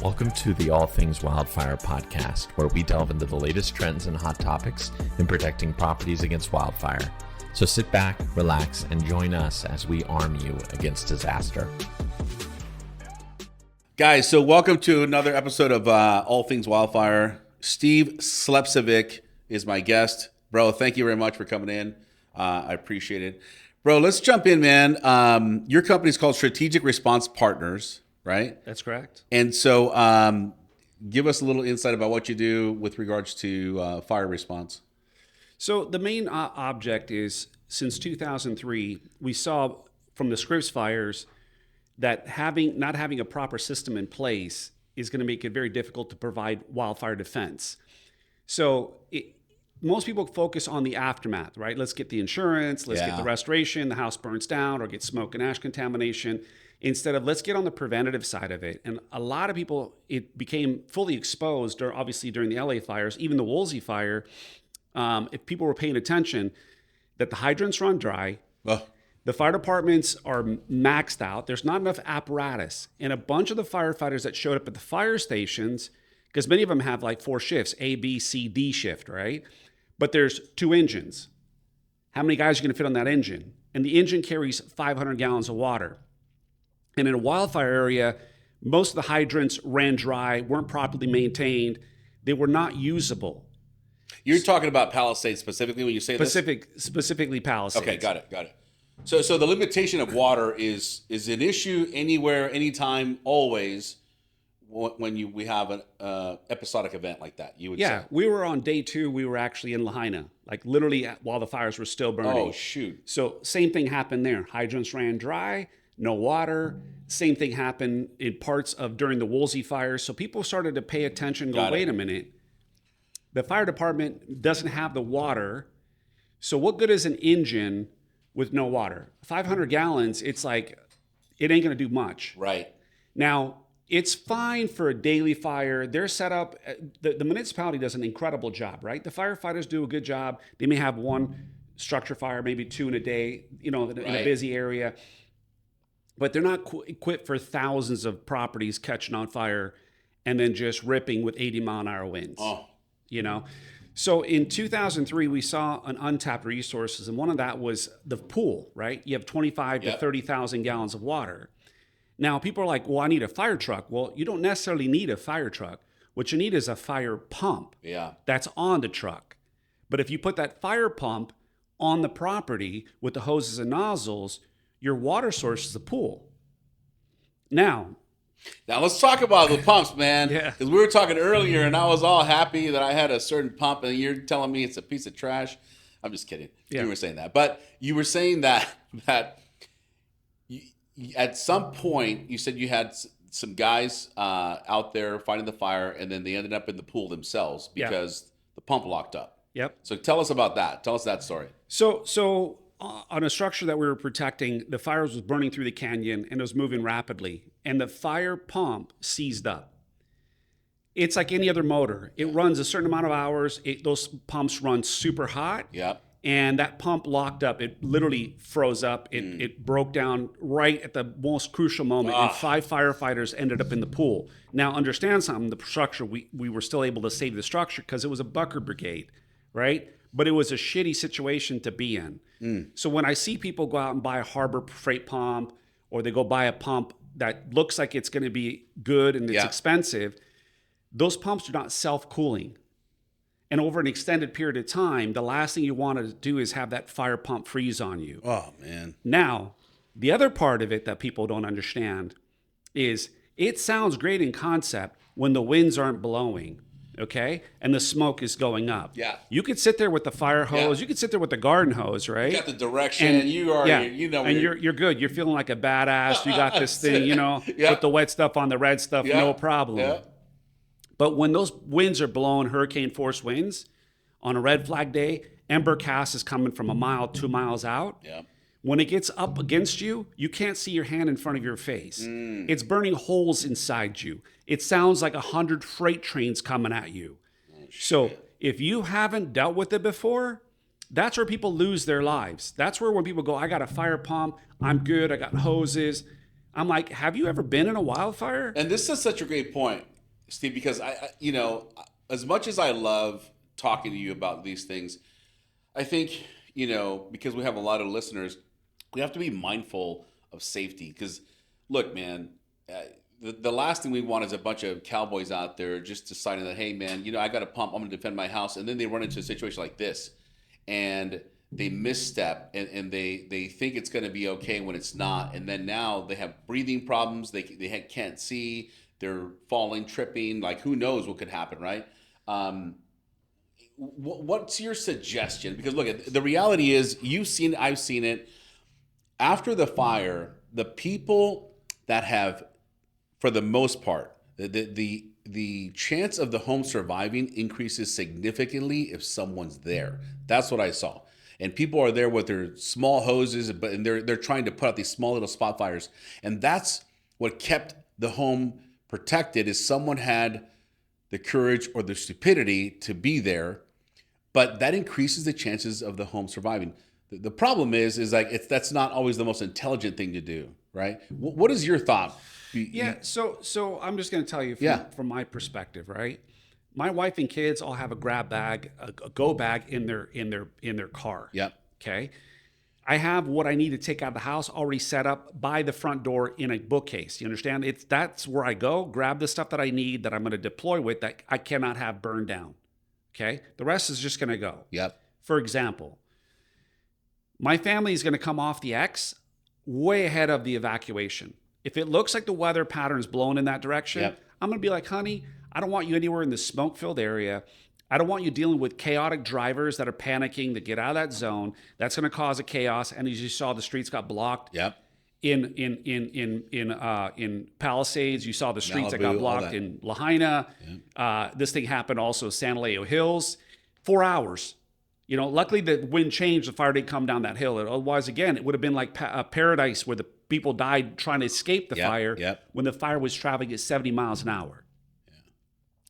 Welcome to the All Things Wildfire podcast, where we delve into the latest trends and hot topics in protecting properties against wildfire. So sit back, relax, and join us as we arm you against disaster. Guys, so welcome to another episode of All Things Wildfire. Steve Slepcevic is my guest. Bro, thank you very much for coming in. I appreciate it. Bro, let's jump in, man. Your company is called Strategic Response Partners, right? That's correct. And so give us a little insight about what you do with regards to fire response. So the main object is, since 2003, we saw from the Scripps fires that not having a proper system in place is going to make it very difficult to provide wildfire defense. So most people focus on the aftermath, right? Let's get the insurance, let's get the restoration, the house burns down or get smoke and ash contamination, instead of let's get on the preventative side of it. And a lot of people, it became fully exposed, or obviously during the LA fires, even the Woolsey fire, if people were paying attention, that the hydrants run dry, the fire departments are maxed out, there's not enough apparatus, and a bunch of the firefighters that showed up at the fire stations, because many of them have like 4 shifts, A, B, C, D shift, right? But there's 2 engines. How many guys are going to fit on that engine? And the engine carries 500 gallons of water. And in a wildfire area, most of the hydrants ran dry, weren't properly maintained. They were not usable. You're talking about Palisades specifically when you say this? Specifically Palisades. Okay, got it. So the limitation of water is an issue anywhere, anytime, always when we have an episodic event like that, you would say. Yeah, we were on day 2, we were actually in Lahaina, like literally while the fires were still burning. Oh, shoot. So same thing happened there. Hydrants ran dry, no water. Same thing happened in parts of during the Woolsey fires. So people started to pay attention, wait a minute. The fire department doesn't have the water. So what good is an engine with no water? 500 gallons, it's like, it ain't going to do much. Right. Now, it's fine for a daily fire. They're set up, the municipality does an incredible job, right? The firefighters do a good job. They may have 1 structure fire, maybe 2 in a day, in a busy area. But they're not equipped for thousands of properties catching on fire and then just ripping with 80-mile-an-hour winds. So in 2003, we saw an untapped resources, and one of that was the pool, right? You have 25 to 30,000 gallons of water. Now, people are like, well, I need a fire truck. Well, you don't necessarily need a fire truck. What you need is a fire pump that's on the truck. But if you put that fire pump on the property with the hoses and nozzles, your water source is the pool. Now let's talk about the pumps, man. Yeah. Because we were talking earlier, and I was all happy that I had a certain pump, and you're telling me it's a piece of trash. I'm just kidding. Yeah. You were saying that, but you were saying that you, at some point you said you had some guys out there fighting the fire, and then they ended up in the pool themselves because the pump locked up. Yep. So tell us about that. Tell us that story. So on a structure that we were protecting, the fire was burning through the canyon and it was moving rapidly, and the fire pump seized up. It's like any other motor. It runs a certain amount of hours. Those pumps run super hot. Yep. And that pump locked up. It literally froze up. It broke down right at the most crucial moment, and 5 firefighters ended up in the pool. Now, understand something. The structure, we were still able to save the structure because it was a Bucker Brigade, right? But it was a shitty situation to be in. So when I see people go out and buy a Harbor Freight pump, or they go buy a pump that looks like it's going to be good and it's expensive, those pumps are not self-cooling. And over an extended period of time, the last thing you want to do is have that fire pump freeze on you. Oh, man. Now, the other part of it that people don't understand is it sounds great in concept when the winds aren't blowing. Okay, and the smoke is going up. Yeah, you could sit there with the fire hose. You could sit there with the garden hose, right? You got the direction. And you are, and you're good. You're feeling like a badass. You got this thing, Put the wet stuff on the red stuff, no problem. Yeah. But when those winds are blowing hurricane force winds on a red flag day, ember cast is coming from 1 mile, 2 miles out. Yeah. When it gets up against you, you can't see your hand in front of your face. It's burning holes inside you. It sounds like 100 freight trains coming at you. So if you haven't dealt with it before, that's where people lose their lives. That's where when people go, I got a fire pump, I'm good, I got hoses. I'm like, have you ever been in a wildfire? And this is such a great point, Steve, because you know, as much as I love talking to you about these things, I think, you know, because we have a lot of listeners, we have to be mindful of safety. Because, look, man, the last thing we want is a bunch of cowboys out there just deciding that, hey, man, you know, I got a pump, I'm going to defend my house, and then they run into a situation like this, and they misstep, and they think it's going to be okay when it's not, and then now they have breathing problems, they can't see, they're falling, tripping, like who knows what could happen, right? What's your suggestion? Because look, the reality is, I've seen it. After the fire, the people that have, for the most part, the chance of the home surviving increases significantly if someone's there. That's what I saw. And people are there with their small hoses, and they're trying to put out these small little spot fires. And that's what kept the home protected, is someone had the courage or the stupidity to be there. But that increases the chances of the home surviving. The problem is like that's not always the most intelligent thing to do, right? What is your thought? Yeah, so I'm just going to tell you from my perspective, right? My wife and kids all have a grab bag, a go bag in their car. Yep. Okay. I have what I need to take out of the house already set up by the front door in a bookcase. You understand? That's where I go, grab the stuff that I need that I'm going to deploy with that I cannot have burned down. Okay. The rest is just going to go. Yep. For example, my family is going to come off the X way ahead of the evacuation. If it looks like the weather pattern's blowing in that direction, yep, I'm going to be like, honey, I don't want you anywhere in the smoke-filled area. I don't want you dealing with chaotic drivers that are panicking to get out of that zone. That's going to cause a chaos. And as you saw, the streets got blocked. Yep. In Palisades, you saw the streets that got Malibu, blocked in Lahaina. Yep. This thing happened also San Leo Hills, 4 hours. You know, luckily the wind changed. The fire didn't come down that hill. Otherwise, again, it would have been like paradise where the people died trying to escape the fire when the fire was traveling at 70 miles an hour. Yeah.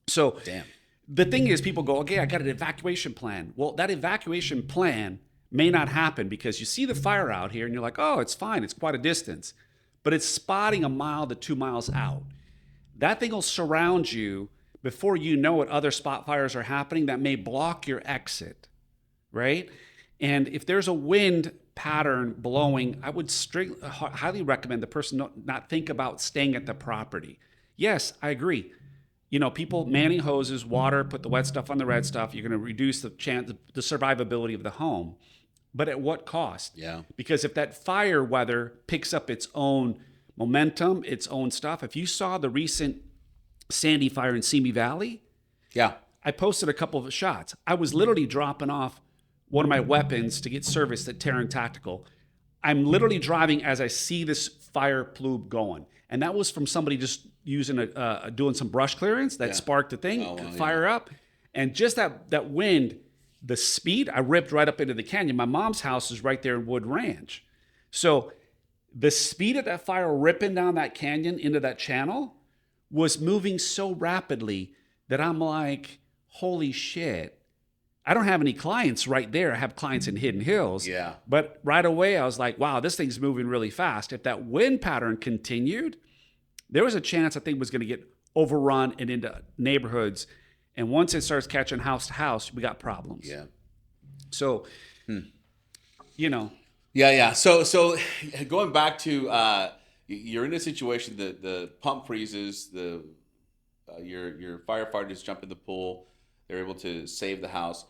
So the thing is, people go, okay, I got an evacuation plan. Well, that evacuation plan may not happen because you see the fire out here and you're like, oh, it's fine. It's quite a distance. But it's spotting 1 mile to 2 miles out. That thing will surround you before you know it. Other spot fires are happening that may block your exit, right? And if there's a wind pattern blowing, I would highly recommend the person not think about staying at the property. Yes, I agree. You know, people manning hoses, water, put the wet stuff on the red stuff. You're going to reduce the survivability of the home. But at what cost? Yeah. Because if that fire weather picks up its own momentum, its own stuff. If you saw the recent Sandy fire in Simi Valley, I posted a couple of shots. I was literally dropping off one of my weapons to get serviced at Terran Tactical. I'm literally driving as I see this fire plume going. And that was from somebody just using doing some brush clearance that sparked the thing, fire up. And just that wind, the speed, I ripped right up into the canyon. My mom's house is right there in Wood Ranch. So the speed of that fire ripping down that canyon into that channel was moving so rapidly that I'm like, holy shit. I don't have any clients right there. I have clients in Hidden Hills. Yeah. But right away, I was like, wow, this thing's moving really fast. If that wind pattern continued, there was a chance that thing was going to get overrun and into neighborhoods. And once it starts catching house to house, we got problems. Yeah. So, you know. Yeah. So going back to, you're in a situation that the pump freezes, your firefighters jump in the pool. They're able to save the house.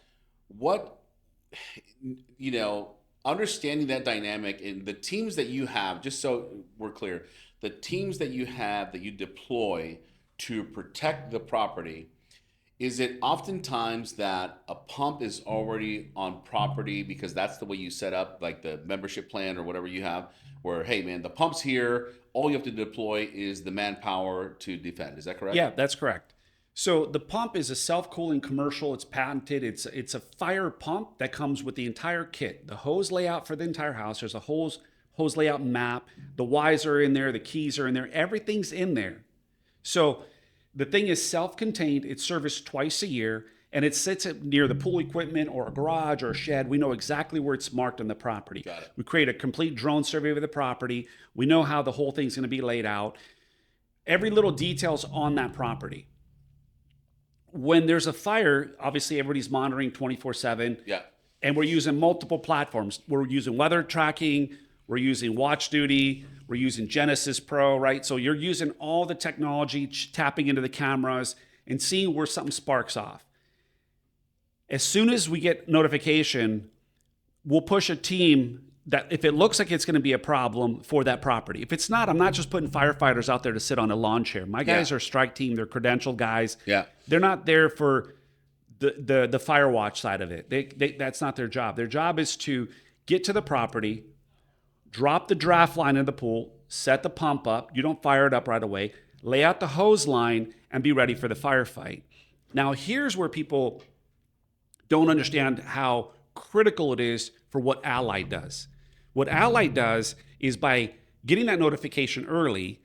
What, you know, understanding that dynamic and the teams that you have, just so we're clear, the teams that you have that you deploy to protect the property, is it oftentimes that a pump is already on property because that's the way you set up, like the membership plan or whatever you have, where, hey, man, the pump's here. All you have to deploy is the manpower to defend. Is that correct? Yeah, that's correct. So the pump is a self-cooling commercial. It's patented. It's a fire pump that comes with the entire kit. The hose layout for the entire house. There's a hose layout map. The wires are in there. The keys are in there. Everything's in there. So the thing is self-contained. It's serviced twice a year. and it sits near the pool equipment or a garage or a shed, we know exactly where it's marked on the property. Got it. We create a complete drone survey of the property. We know how the whole thing's going to be laid out. Every little detail's on that property. When there's a fire, obviously everybody's monitoring 24/7. Yeah. And we're using multiple platforms. We're using weather tracking. We're using Watch Duty. We're using Genesis Pro, right? So you're using all the technology, tapping into the cameras and seeing where something sparks off. As soon as we get notification, we'll push a team that if it looks like it's going to be a problem for that property. If it's not, I'm not just putting firefighters out there to sit on a lawn chair. My guys are strike team. They're credentialed guys. Yeah. They're not there for the fire watch side of it. That's not their job. Their job is to get to the property, drop the draft line in the pool, set the pump up. You don't fire it up right away. Lay out the hose line and be ready for the firefight. Now, here's where people don't understand how critical it is for what Allied does. What Allied does is by getting that notification early,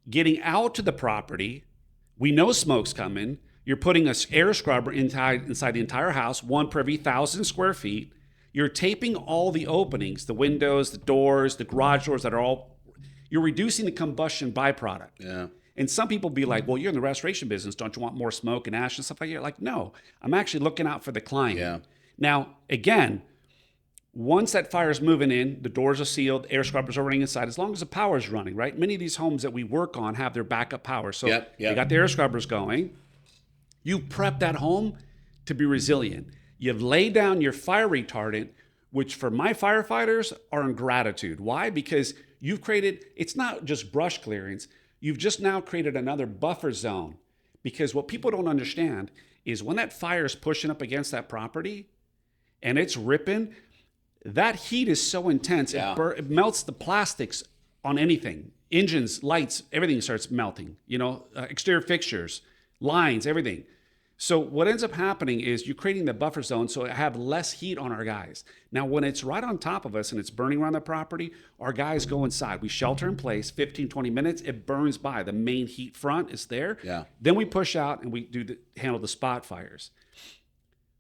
getting out to the property, we know smoke's coming. You're putting an air scrubber inside the entire house, one per every 1,000 square feet. You're taping all the openings, the windows, the doors, the garage doors that are all, you're reducing the combustion byproduct. Yeah. And some people be like, well, you're in the restoration business. Don't you want more smoke and ash and stuff like that? Like, no, I'm actually looking out for the client. Yeah. Now, again, once that fire's moving in, the doors are sealed, air scrubbers are running inside, as long as the power's running, right? Many of these homes that we work on have their backup power. So they got the air scrubbers going. You prep that home to be resilient. You've laid down your fire retardant, which for my firefighters are in gratitude. Why? Because you've created, it's not just brush clearance, you've just now created another buffer zone. Because what people don't understand is when that fire is pushing up against that property and it's ripping, that heat is so intense, it melts the plastics on anything. Engines, lights, everything starts melting, exterior fixtures, lines, everything. So what ends up happening is you're creating the buffer zone so it have less heat on our guys. Now, when it's right on top of us and it's burning around the property, our guys go inside. We shelter in place, 15, 20 minutes, it burns by. The main heat front is there. Yeah. Then we push out and we handle the spot fires.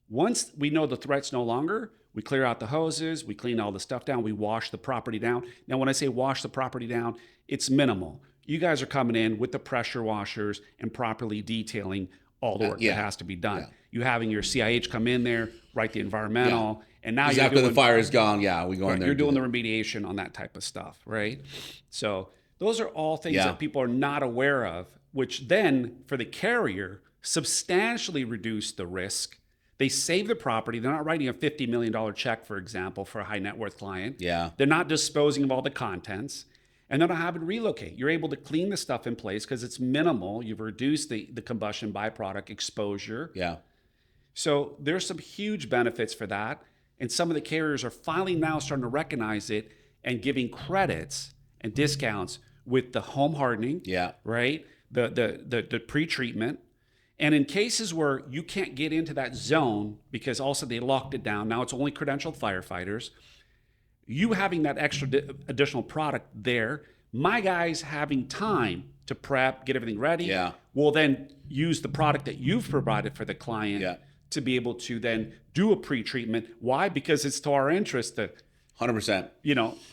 Once we know the threat's no longer, we clear out the hoses, we clean all the stuff down, we wash the property down. Now, when I say wash the property down, it's minimal. You guys are coming in with the pressure washers and properly detailing all the work that has to be done. You having your CIH come in there, write the environmental, and now you're after doing, the fire is gone, we go in there. You're doing the remediation on that type of stuff, right? So those are all things that people are not aware of, which then for the carrier substantially reduce the risk. They save the property. They're not writing a $50 million check, for example, for a high net worth client. Yeah. They're not disposing of all the contents. And then I have it relocate. You're able to clean the stuff in place because it's minimal. You've reduced the combustion byproduct exposure. Yeah. So there's some huge benefits for that. And some of the carriers are finally now starting to recognize it and giving credits and discounts with the home hardening. Yeah. Right? The pre-treatment. And in cases where you can't get into that zone because also they locked it down, now it's only credentialed firefighters. You having that extra additional product there, my guys having time to prep, get everything ready, will then use the product that you've provided for the client to be able to then do a pre-treatment. Why? Because it's to our interest to 100%.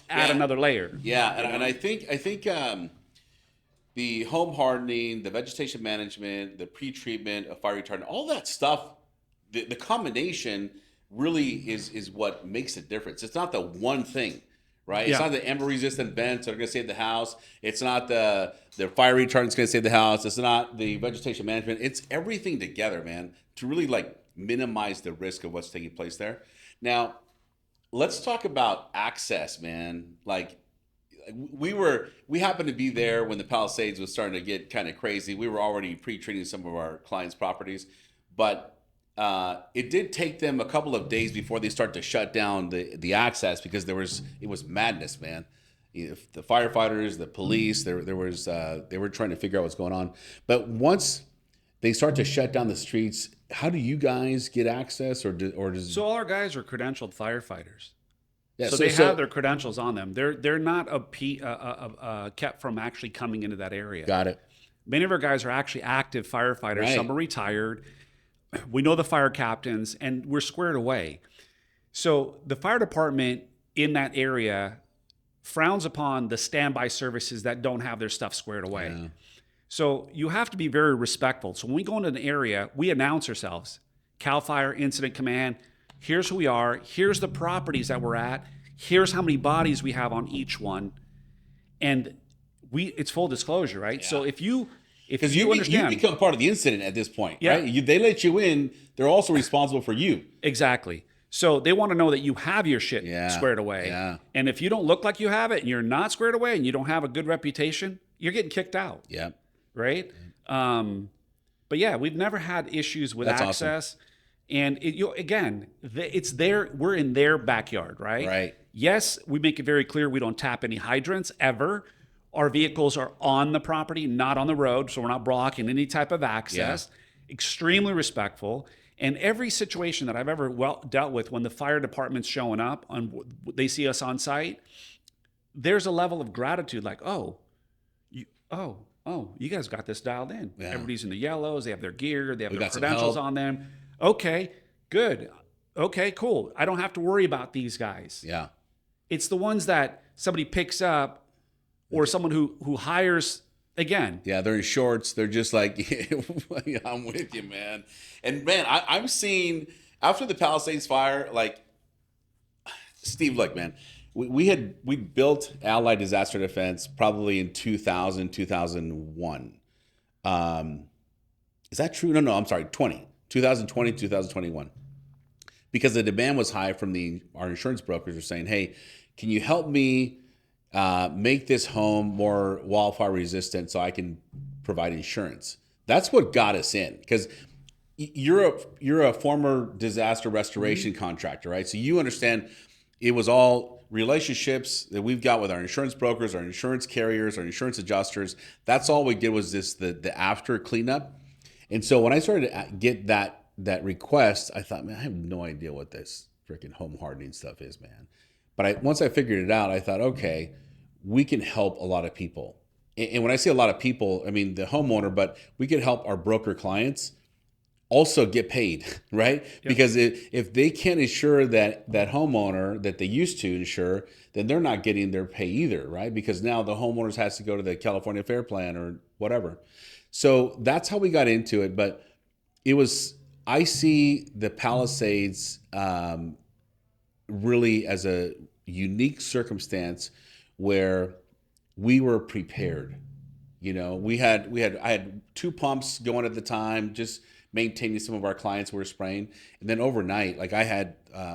Add another layer. Yeah, and I think the home hardening, the vegetation management, the pre-treatment of fire retardant, all that stuff, the combination really is what makes a difference. It's not the one thing, right? It's not the ember resistant vents that are going to save the house. It's not the fire retardant that's going to save the house. It's not the vegetation management. It's everything together, man, to really minimize the risk of what's taking place there. Now, let's talk about access, man. We happened to be there when the Palisades was starting to get kind of crazy. We were already pre-treating some of our clients' properties, but it did take them a couple of days before they start to shut down the access because it was madness, man. If the firefighters, the police, they were trying to figure out what's going on. But once they start to shut down the streets, how do you guys get access, or does? So all our guys are credentialed firefighters. Yeah, so they have their credentials on them. They're not kept from actually coming into that area. Got it. Many of our guys are actually active firefighters. Right. Some are retired. we know the fire captains, and we're squared away. So the fire department in that area frowns upon the standby services that don't have their stuff squared away. Yeah. So you have to be very respectful. So when we go into an area, we announce ourselves. CAL FIRE Incident Command, here's who we are, here's the properties that we're at, here's how many bodies we have on each one. And it's full disclosure, right? Yeah. So if you understand, you become part of the incident at this point, Yeah. right? They let you in, they're also responsible for you. Exactly. So they want to know that you have your shit Yeah. squared away. Yeah. And if you don't look like you have it and you're not squared away and you don't have a good reputation, you're getting kicked out. Yeah. Right? But yeah, we've never had issues with That's access. And it's we're in their backyard, right? Right. Yes, we make it very clear we don't tap any hydrants ever. Our vehicles are on the property, not on the road, so we're not blocking any type of access. Yeah. Extremely respectful. And every situation that I've ever dealt with, when the fire department's showing up, they see us on site, there's a level of gratitude, like, you guys got this dialed in. Yeah. Everybody's in the yellows. They have their gear. They have their credentials on them. Okay, good. Okay, cool. I don't have to worry about these guys. Yeah. It's the ones that somebody picks up or someone who hires again. Yeah, they're in shorts. They're just like, yeah, I'm with you, man. And man, I'm seeing, after the Palisades fire, like, Steve, look, man, we built Allied Disaster Defense probably in 2000, 2001. Is that true? No, I'm sorry, 2020, 2021. Because the demand was high from our insurance brokers were saying, hey, can you help me make this home more wildfire resistant so I can provide insurance? That's what got us in, because you're a former disaster restoration contractor, right? So you understand it was all relationships that we've got with our insurance brokers, our insurance carriers, our insurance adjusters. That's all we did was the after cleanup. And so when I started to get that request, I thought, man, I have no idea what this freaking home hardening stuff is, man. But once I figured it out, I thought, okay, we can help a lot of people. And when I say a lot of people, I mean the homeowner, but we can help our broker clients also get paid, right? Yep. Because if they can't insure that homeowner that they used to insure, then they're not getting their pay either, right? Because now the homeowners has to go to the California Fair Plan or whatever. So that's how we got into it. But I see the Palisades really as a unique circumstance where we were prepared. You know, I had 2 pumps going at the time, just maintaining some of our clients who were spraying. And then overnight, like I had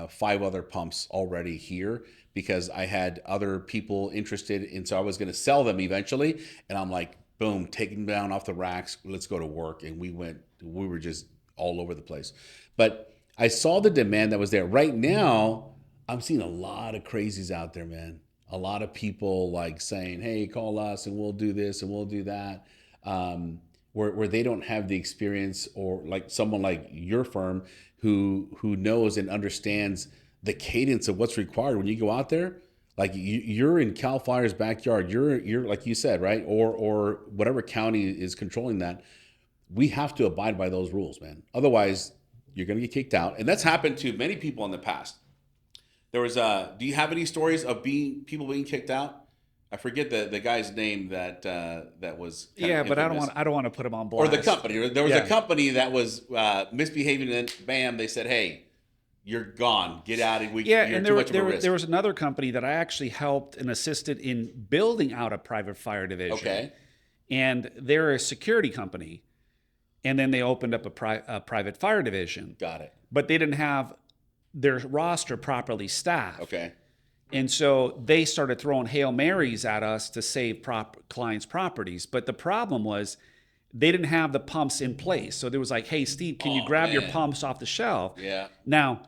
5 other pumps already here because I had other people interested. And so I was going to sell them eventually. And I'm like, boom, taking them down off the racks. Let's go to work. And we were just all over the place. But I saw the demand that was there. Right now, I'm seeing a lot of crazies out there, man. A lot of people like saying, hey, call us and we'll do this and we'll do that. Where they don't have the experience, or like someone like your firm who knows and understands the cadence of what's required when you go out there. Like you're in CAL FIRE's backyard. You're like you said, right? Or whatever county is controlling that. We have to abide by those rules, man. Otherwise, you're going to get kicked out. And that's happened to many people in the past. There was do you have any stories of people being kicked out? I forget the guy's name that was but infamous. I don't want to put him on blast. Or the company. There was a company that was misbehaving, and bam, they said, "Hey, you're gone. Get out of here. You're too much of a risk." There was another company that I actually helped and assisted in building out a private fire division. Okay. And they're a security company, and then they opened up a private fire division. Got it. But they didn't have their roster properly staffed. Okay. And so they started throwing Hail Marys at us to save clients' properties. But the problem was they didn't have the pumps in place. So there was like, hey, Steve, can you grab your pumps off the shelf? Yeah. Now,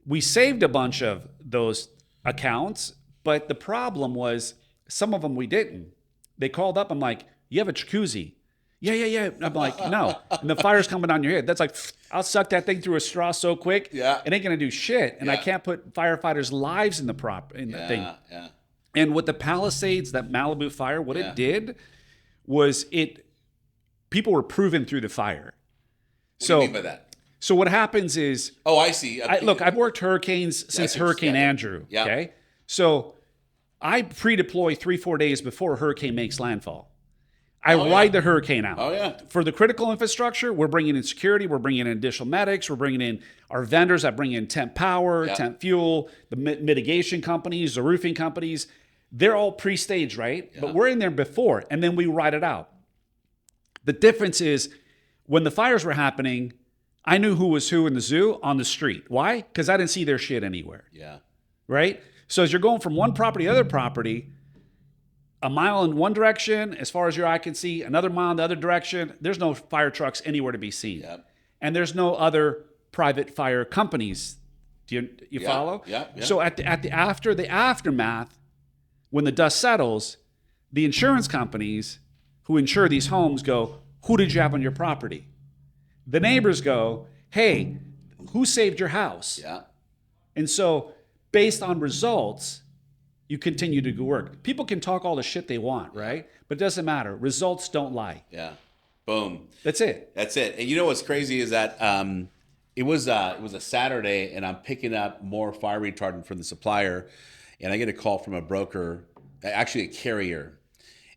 we saved a bunch of those accounts, but the problem was some of them we didn't. They called up. I'm like, you have a jacuzzi? Yeah. I'm like, no. And the fire's coming down your head. That's like, I'll suck that thing through a straw so quick. Yeah. It ain't going to do shit. And I can't put firefighters' lives in the thing. Yeah. And with the Palisades, that Malibu fire, what it did was people were proven through the fire. What do you mean by that? So what happens is, Oh, I see. look, I've worked hurricanes since Hurricane Andrew. Yeah. Okay. So I pre-deploy 3-4 days before a hurricane makes landfall. I ride the hurricane out. Oh, yeah. For the critical infrastructure, we're bringing in security, we're bringing in additional medics, we're bringing in our vendors. I bring in temp power, temp fuel, the mitigation companies, the roofing companies. They're all pre-staged, right? Yeah. But we're in there before, and then we ride it out. The difference is when the fires were happening, I knew who was who in the zoo on the street. Why? Because I didn't see their shit anywhere. Yeah. Right? So as you're going from one property to other property, a mile in one direction, as far as your eye can see, another mile in the other direction, there's no fire trucks anywhere to be seen. Yep. And there's no other private fire companies. Do you follow? Yeah. So after the aftermath, when the dust settles, the insurance companies who insure these homes go, who did you have on your property? The neighbors go, hey, who saved your house? Yeah. And so based on results, you continue to do work. People can talk all the shit they want, right? But it doesn't matter. Results don't lie. Yeah. Boom. That's it. That's it. And you know what's crazy is that it was a Saturday, and I'm picking up more fire retardant from the supplier, and I get a call from a broker, actually a carrier,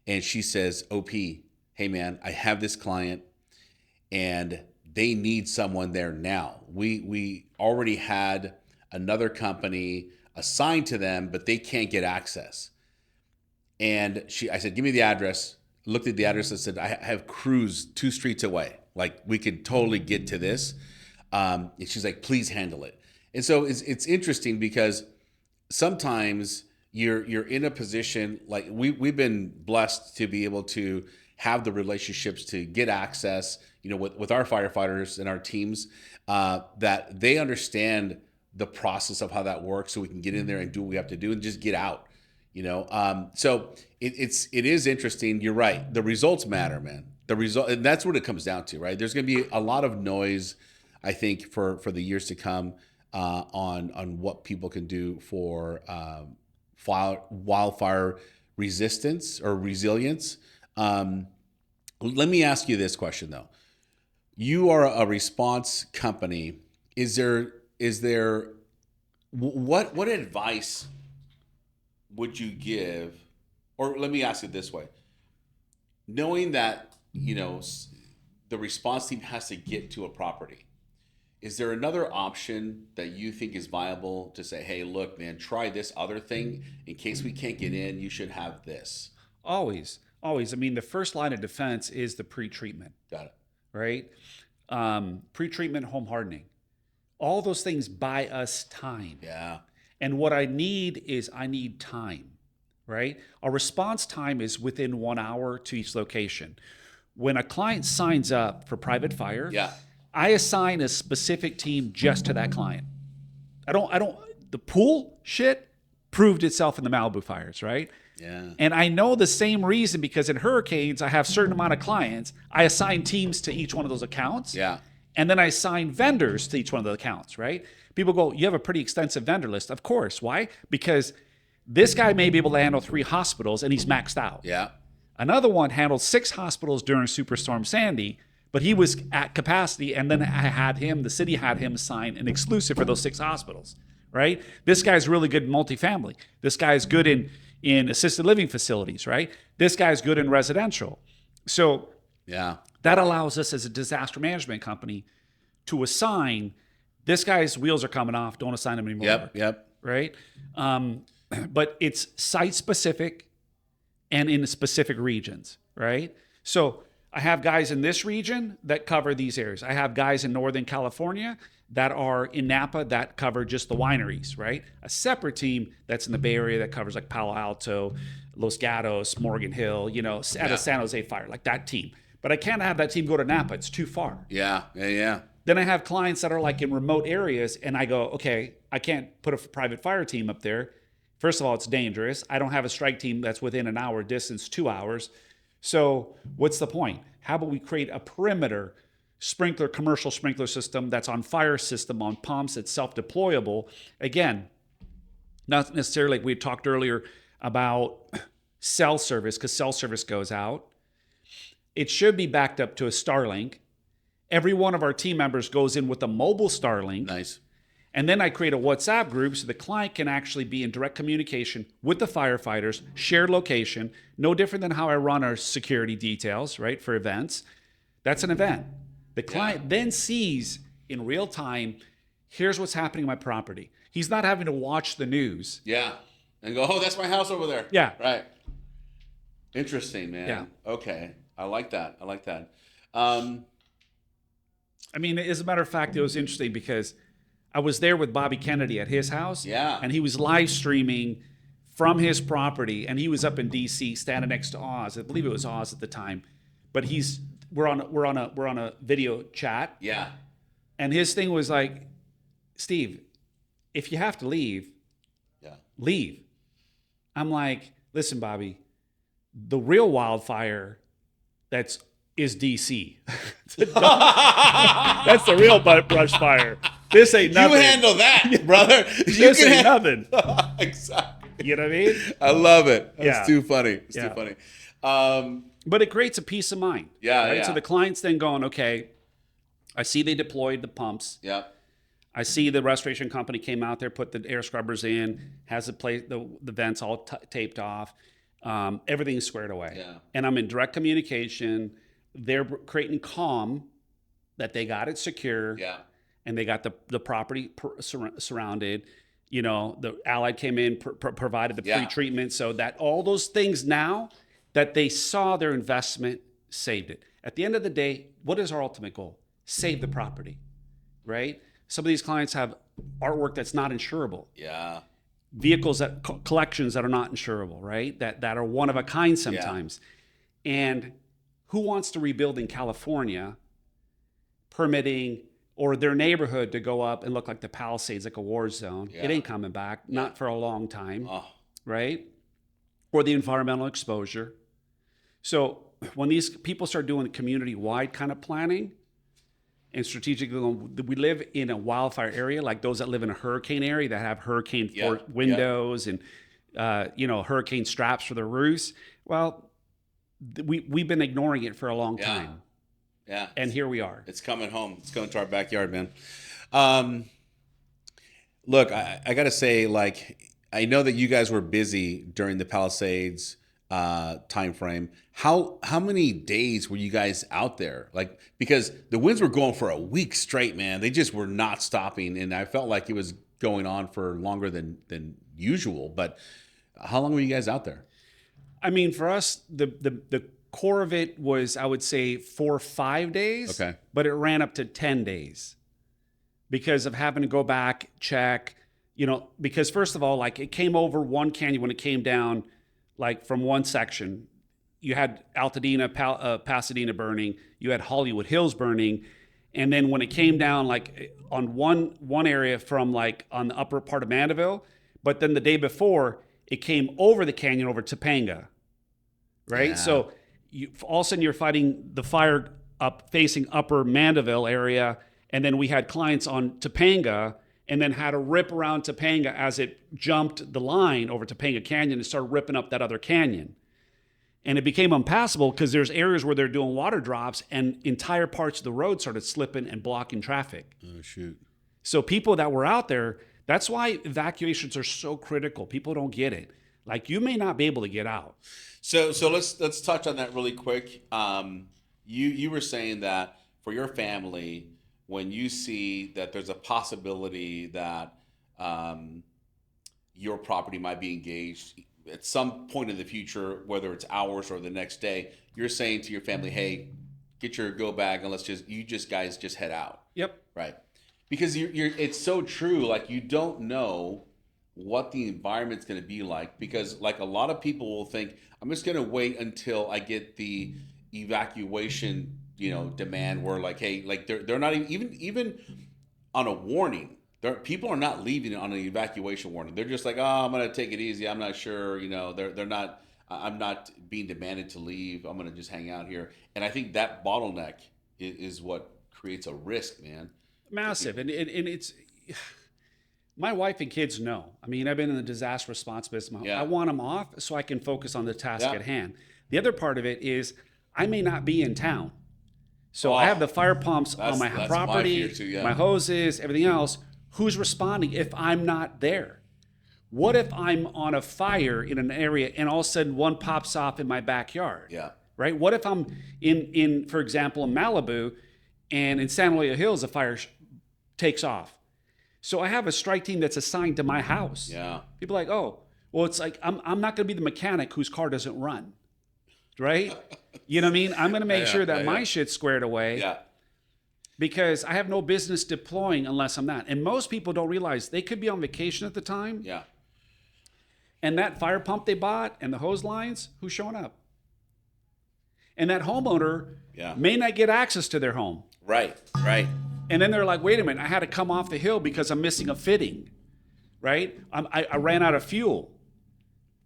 and she says, "OP, hey man, I have this client, and they need someone there now. We already had another company assigned to them, but they can't get access." And I said, "Give me the address." Looked at the address and said, "I have crews 2 streets away. Like, we could totally get to this." And she's like, "Please handle it." And so it's interesting because sometimes you're in a position, like we've been blessed to be able to have the relationships to get access, with our firefighters and our teams, that they understand the process of how that works, so we can get in there and do what we have to do and just get out. So it is interesting. You're right. The results matter, man. The result, and that's what it comes down to, right? There's going to be a lot of noise, I think, for the years to come, on what people can do for wildfire resistance or resilience. Let me ask you this question though. You are a response company. Is there what advice would you give, or let me ask it this way, knowing that the response team has to get to a property, is there another option that you think is viable to say, hey, look, man, try this other thing in case we can't get in, you should have this? Always. I mean, the first line of defense is the pre-treatment. Got it. Right? Pre-treatment, home hardening. All those things buy us time. Yeah. And what I need time, right? Our response time is within 1 hour to each location. When a client signs up for private fire, I assign a specific team just to that client. The pool shit proved itself in the Malibu fires, right? Yeah. And I know the same reason, because in hurricanes, I have a certain amount of clients. I assign teams to each one of those accounts. Yeah. And then I assign vendors to each one of the accounts, right? People go, you have a pretty extensive vendor list. Of course. Why? Because this guy may be able to handle 3 hospitals and he's maxed out. Yeah. Another one handled 6 hospitals during Superstorm Sandy, but he was at capacity, and then the city had him sign an exclusive for those 6 hospitals, right? This guy's really good in multifamily. This guy's good in assisted living facilities, right? This guy's good in residential. So that allows us as a disaster management company to assign, this guy's wheels are coming off, don't assign him anymore. Yep. Right? But it's site-specific and in specific regions, right? So I have guys in this region that cover these areas. I have guys in Northern California that are in Napa that cover just the wineries, right? A separate team that's in the Bay Area that covers like Palo Alto, Los Gatos, Morgan Hill, at a San Jose fire, like that team. But I can't have that team go to Napa. It's too far. Yeah. Then I have clients that are like in remote areas, and I go, okay, I can't put a private fire team up there. First of all, it's dangerous. I don't have a strike team that's within an hour distance, 2 hours. So what's the point? How about we create a perimeter commercial sprinkler system that's on fire system, on pumps, it's self-deployable. Again, not necessarily like we talked earlier about cell service, because cell service goes out. It should be backed up to a Starlink. Every one of our team members goes in with a mobile Starlink. Nice. And then I create a WhatsApp group so the client can actually be in direct communication with the firefighters, shared location, no different than how I run our security details, right, for events. That's an event. The client then sees in real time, here's what's happening on my property. He's not having to watch the news. Yeah. And go, oh, that's my house over there. Yeah. Right. Interesting, man. Yeah. Okay. I like that. I mean, as a matter of fact, it was interesting because I was there with Bobby Kennedy at his house. Yeah. And he was live streaming from his property, and he was up in DC standing next to Oz. I believe it was Oz at the time. But we're on a video chat. Yeah. And his thing was like, Steve, if you have to leave, leave. I'm like, listen, Bobby, the real wildfire is DC. That's the real brush fire. This ain't nothing. You handle that, brother. This ain't nothing. Exactly. You know what I mean? I love it. That's Yeah. too funny. It's too funny. But it creates a peace of mind. Yeah, right? yeah. So the client's then going, okay, I see they deployed the pumps. Yeah. I see the restoration company came out there, put the air scrubbers in, has the vents all taped off. Everything's squared away. Yeah. And I'm in direct communication. They're creating calm that they got it secure. Yeah. And they got the property surrounded. You know, the Allied came in, provided the pre-treatment, so that all those things now that they saw their investment saved it. At the end of the day, what is our ultimate goal? Save the property, right? Some of these clients have artwork that's not insurable. Yeah. Vehicles collections that are not insurable, right? That are one of a kind sometimes. Yeah. And who wants to rebuild in California, permitting, or their neighborhood to go up and look like the Palisades, like a war zone? Yeah. It ain't coming back, not for a long time, right? Or the environmental exposure. So when these people start doing community-wide kind of planning, and strategically, we live in a wildfire area, like those that live in a hurricane area that have hurricane windows and hurricane straps for their roofs. Well, we've been ignoring it for a long time. Yeah. And here we are. It's coming home. It's going to our backyard, man. Look, I got to say, like, I know that you guys were busy during the Palisades time frame. How many days were you guys out there? Like, because the winds were going for a week straight, man. They just were not stopping, and I felt like it was going on for longer than usual. But how long were you guys out there? I mean, for us, the core of it was, I would say, 4 or 5 days. Okay. But it ran up to 10 days because of having to go back, check, because first of all, like, it came over one canyon when it came down, like from one section. You had Altadena, Pasadena burning. You had Hollywood Hills burning. And then when it came down, like on one area from like on the upper part of Mandeville, but then the day before, it came over the canyon over Topanga, right? Yeah. So all of a sudden you're fighting the fire up facing upper Mandeville area. And then we had clients on Topanga and then had to rip around Topanga as it jumped the line over Topanga Canyon and started ripping up that other canyon. And it became impassable because there's areas where they're doing water drops and entire parts of the road started slipping and blocking traffic. Oh, shoot. So people that were out there, that's why evacuations are so critical. People don't get it. Like, you may not be able to get out. So let's touch on that really quick. You were saying that for your family, when you see that there's a possibility that your property might be engaged at some point in the future, whether it's hours or the next day, you're saying to your family, hey, get your go bag and you guys just head out. Yep. Right. Because it's so true. Like, you don't know what the environment's going to be like, because like a lot of people will think, I'm just going to wait until I get the evacuation, demand, where like, hey, like they're not even on a warning. People are not leaving on an evacuation warning. They're just like, oh, I'm going to take it easy. I'm not sure. They're not. I'm not being demanded to leave. I'm going to just hang out here. And I think that bottleneck is what creates a risk, man. Massive. And it's, my wife and kids know. I mean, I've been in the disaster response business. I want them off so I can focus on the task at hand. The other part of it is I may not be in town. So I have the fire pumps on my that's property, my fear too, yeah. my hoses, everything else. Who's responding if I'm not there? What if I'm on a fire in an area and all of a sudden one pops off in my backyard? Yeah. Right? What if I'm in for example, in Malibu and in San Luis Hills, a fire takes off. So I have a strike team that's assigned to my house. Yeah. People are like, oh, well, it's like, I'm not going to be the mechanic whose car doesn't run. Right? You know what I mean? I'm going to make sure that my shit's squared away. Yeah. Because I have no business deploying unless I'm not. And most people don't realize they could be on vacation at the time. Yeah. And that fire pump they bought and the hose lines, who's showing up? And that homeowner may not get access to their home. Right. And then they're like, wait a minute, I had to come off the hill because I'm missing a fitting. Right? I ran out of fuel.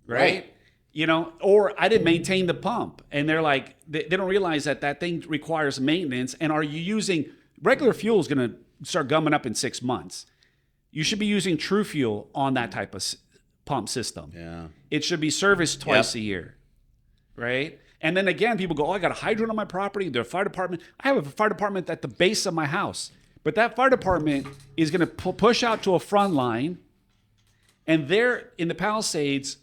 Right? You know, or I didn't maintain the pump. And they're like, they don't realize that thing requires maintenance. And are you using, regular fuel is going to start gumming up in 6 months. You should be using true fuel on that type of pump system. Yeah. It should be serviced twice a year. Right? And then again, people go, oh, I got a hydrant on my property. There's a fire department. I have a fire department at the base of my house. But that fire department is going to push out to a front line. And there in the Palisades,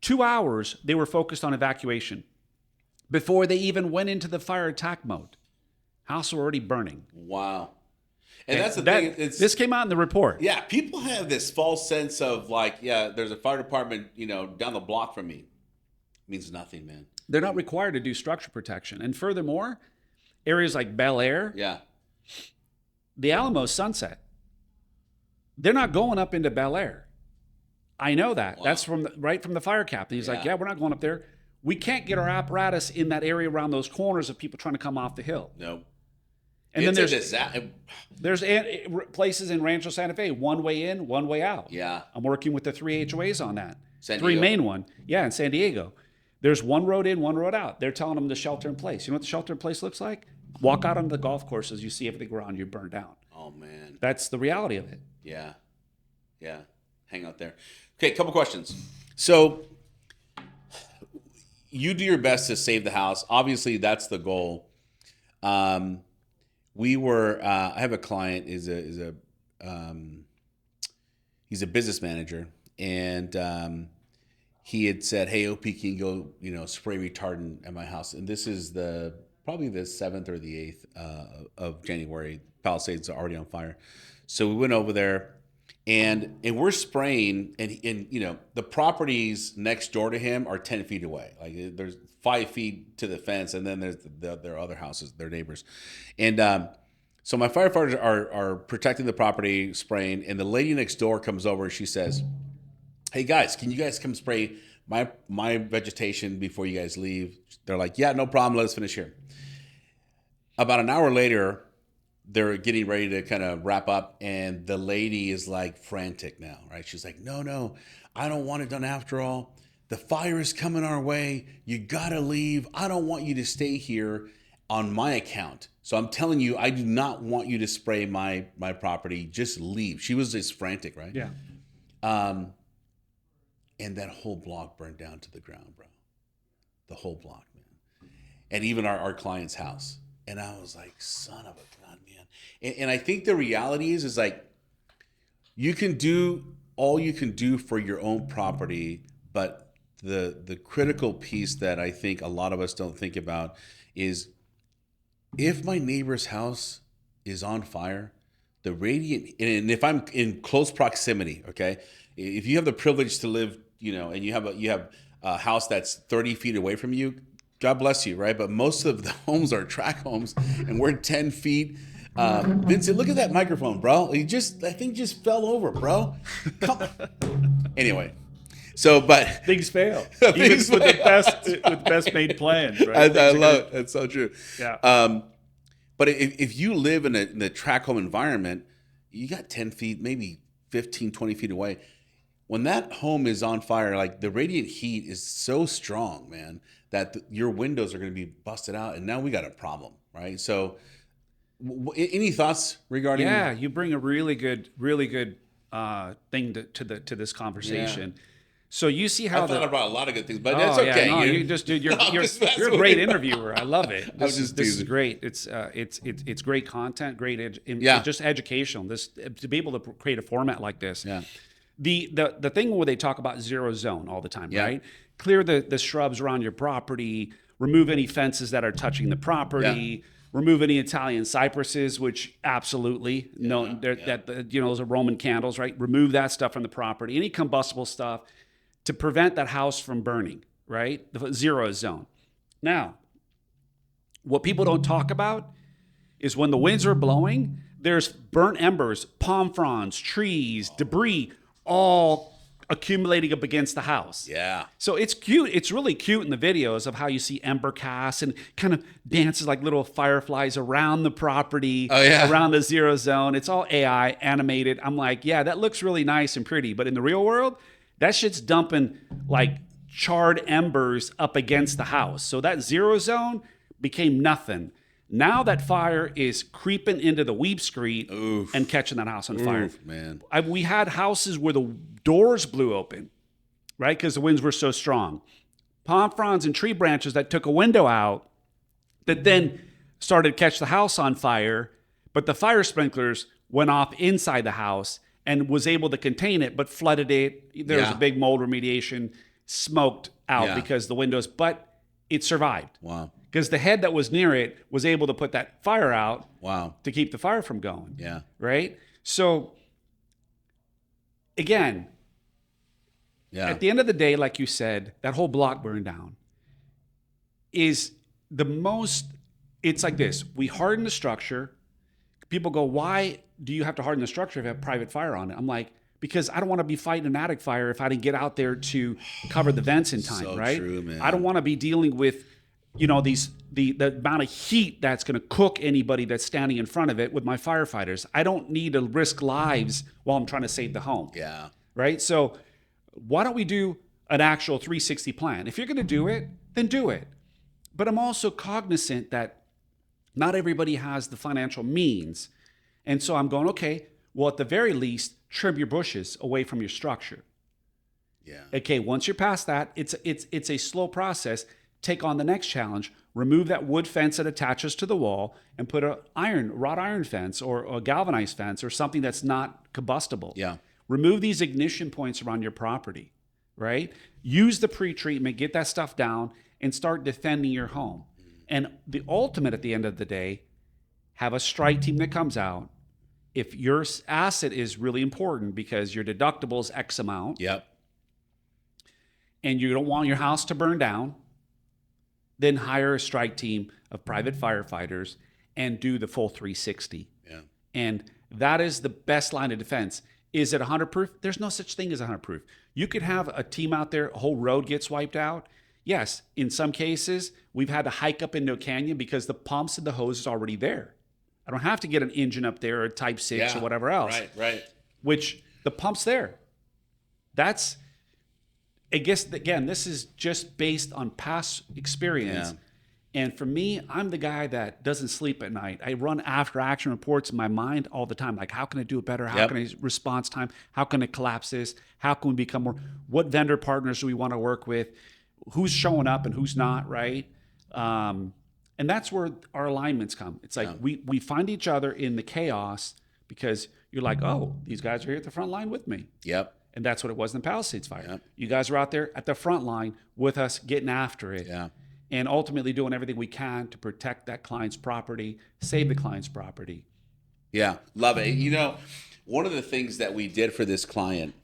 2 hours, they were focused on evacuation before they even went into the fire attack mode. House were already burning. Wow. And that's the thing. This came out in the report. Yeah, people have this false sense of like, yeah, there's a fire department, down the block from me. It means nothing, man. They're not required to do structure protection. And furthermore, areas like Bel Air, the Alamo, Sunset, they're not going up into Bel Air. I know that. Wow. That's right from the fire captain. He's like, yeah, we're not going up there. We can't get our apparatus in that area around those corners of people trying to come off the hill. Nope. And then there's places in Rancho Santa Fe, one way in, one way out. Yeah. I'm working with the 3 HOAs on that. San Three Diego. main one. Yeah, in San Diego. There's one road in, one road out. They're telling them to shelter in place. You know what the shelter in place looks like? Walk out on the golf courses, you see everything around you burned down. Oh, man. That's the reality of it. Yeah. Hang out there. Okay, couple questions. So you do your best to save the house. Obviously, that's the goal. I have a client he's a business manager, and he had said, "Hey, OP, can you go, spray retardant at my house?" And this is probably the 7th or the 8th of January. Palisades are already on fire, so we went over there. And we're spraying, and the properties next door to him are 10 feet away. Like there's 5 feet to the fence, and then there's their other houses, their neighbors. And so my firefighters are protecting the property, spraying, and the lady next door comes over and she says, "Hey guys, can you guys come spray my vegetation before you guys leave?" They're like, "Yeah, no problem. Let us finish here." About an hour later, they're getting ready to kind of wrap up, and the lady is like frantic now, right? She's like, no, I don't want it done after all. The fire is coming our way. You gotta leave. I don't want you to stay here on my account. So I'm telling you, I do not want you to spray my property. Just leave. She was just frantic, right? Yeah. And that whole block burned down to the ground, bro. The whole block, man. And even our client's house. And I was like, son of a gun, man. And I think the reality is like, you can do all you can do for your own property, but the critical piece that I think a lot of us don't think about is if my neighbor's house is on fire, the radiant, and if I'm in close proximity, okay, if you have the privilege to live, and you have a house that's 30 feet away from you, God bless you, right? But most of the homes are tract homes, and we're 10 feet. Vincent, look at that microphone, bro. That thing just fell over, bro. Come on. Anyway, but things fail. Things Even fail. with the best made plans, right? I love it. That's so true. Yeah. But if you live in the tract home environment, you got 10 feet, maybe 15, 20 feet away. When that home is on fire, like the radiant heat is so strong, man, that your windows are going to be busted out, and now we got a problem, right? So, any thoughts regarding? Yeah, you bring a really good thing to this conversation. So you see how I thought about a lot of good things, but oh, that's okay. Yeah, no, you're a great interviewer. I love it. This is great. It's great content, just educational. This to be able to create a format like this. Yeah. The thing where they talk about zero zone all the time, right? Clear the shrubs around your property, remove any fences that are touching the property, remove any Italian cypresses, which absolutely that those are Roman candles, right? Remove that stuff from the property, any combustible stuff to prevent that house from burning, right? The zero zone. Now, what people don't talk about is when the winds are blowing, there's burnt embers, palm fronds, trees, debris, all accumulating up against the house. Yeah. So it's cute. It's really cute in the videos of how you see ember casts and kind of dances like little fireflies around the property, around the zero zone. It's all AI animated. I'm like, yeah, that looks really nice and pretty. But in the real world, that shit's dumping like charred embers up against the house. So that zero zone became nothing. Now that fire is creeping into the weep street and catching that house on fire. Man. We had houses where the doors blew open, right? Because the winds were so strong. Palm fronds and tree branches that took a window out that then started to catch the house on fire, but the fire sprinklers went off inside the house and was able to contain it, but flooded it. There was a big mold remediation, smoked out because the windows, but it survived. Wow. Because the head that was near it was able to put that fire out to keep the fire from going. Yeah. Right? So, again, at the end of the day, like you said, that whole block burned down is the most, it's like this. We harden the structure. People go, why do you have to harden the structure if you have private fire on it? I'm like, because I don't want to be fighting an attic fire if I didn't get out there to cover the vents in time, right? True, man. I don't want to be dealing with, the amount of heat that's going to cook anybody that's standing in front of it with my firefighters. I don't need to risk lives while I'm trying to save the home. Yeah. Right? So why don't we do an actual 360 plan? If you're going to do it, then do it. But I'm also cognizant that not everybody has the financial means. And so I'm going, okay, well, at the very least, trim your bushes away from your structure. Yeah. Okay, once you're past that, it's a slow process. Take on the next challenge. Remove that wood fence that attaches to the wall and put a wrought iron fence or a galvanized fence or something that's not combustible. Yeah. Remove these ignition points around your property, right? Use the pre-treatment, get that stuff down, and start defending your home. And the ultimate at the end of the day, have a strike team that comes out. If your asset is really important because your deductible is X amount, and you don't want your house to burn down, then hire a strike team of private firefighters and do the full 360. Yeah. And that is the best line of defense. Is it 100 proof? There's no such thing as 100 proof. You could have a team out there, a whole road gets wiped out. Yes, in some cases, we've had to hike up into a canyon because the pumps and the hose is already there. I don't have to get an engine up there or a Type 6 or whatever else. Right. Which the pump's there. That's, I guess, again, this is just based on past experience. Yeah. And for me, I'm the guy that doesn't sleep at night. I run after action reports in my mind all the time. Like, how can I do it better? How can I response time? How can I collapse this? How can we become more? What vendor partners do we want to work with? Who's showing up and who's not, right? And that's where our alignments come. It's like we find each other in the chaos because you're like, oh, these guys are here at the front line with me. Yep. And that's what it was in the Palisades fire. Yep. You guys are out there at the front line with us, getting after it. Yeah. And ultimately doing everything we can to protect that client's property, save the client's property. Yeah, love it. You know, one of the things that we did for this client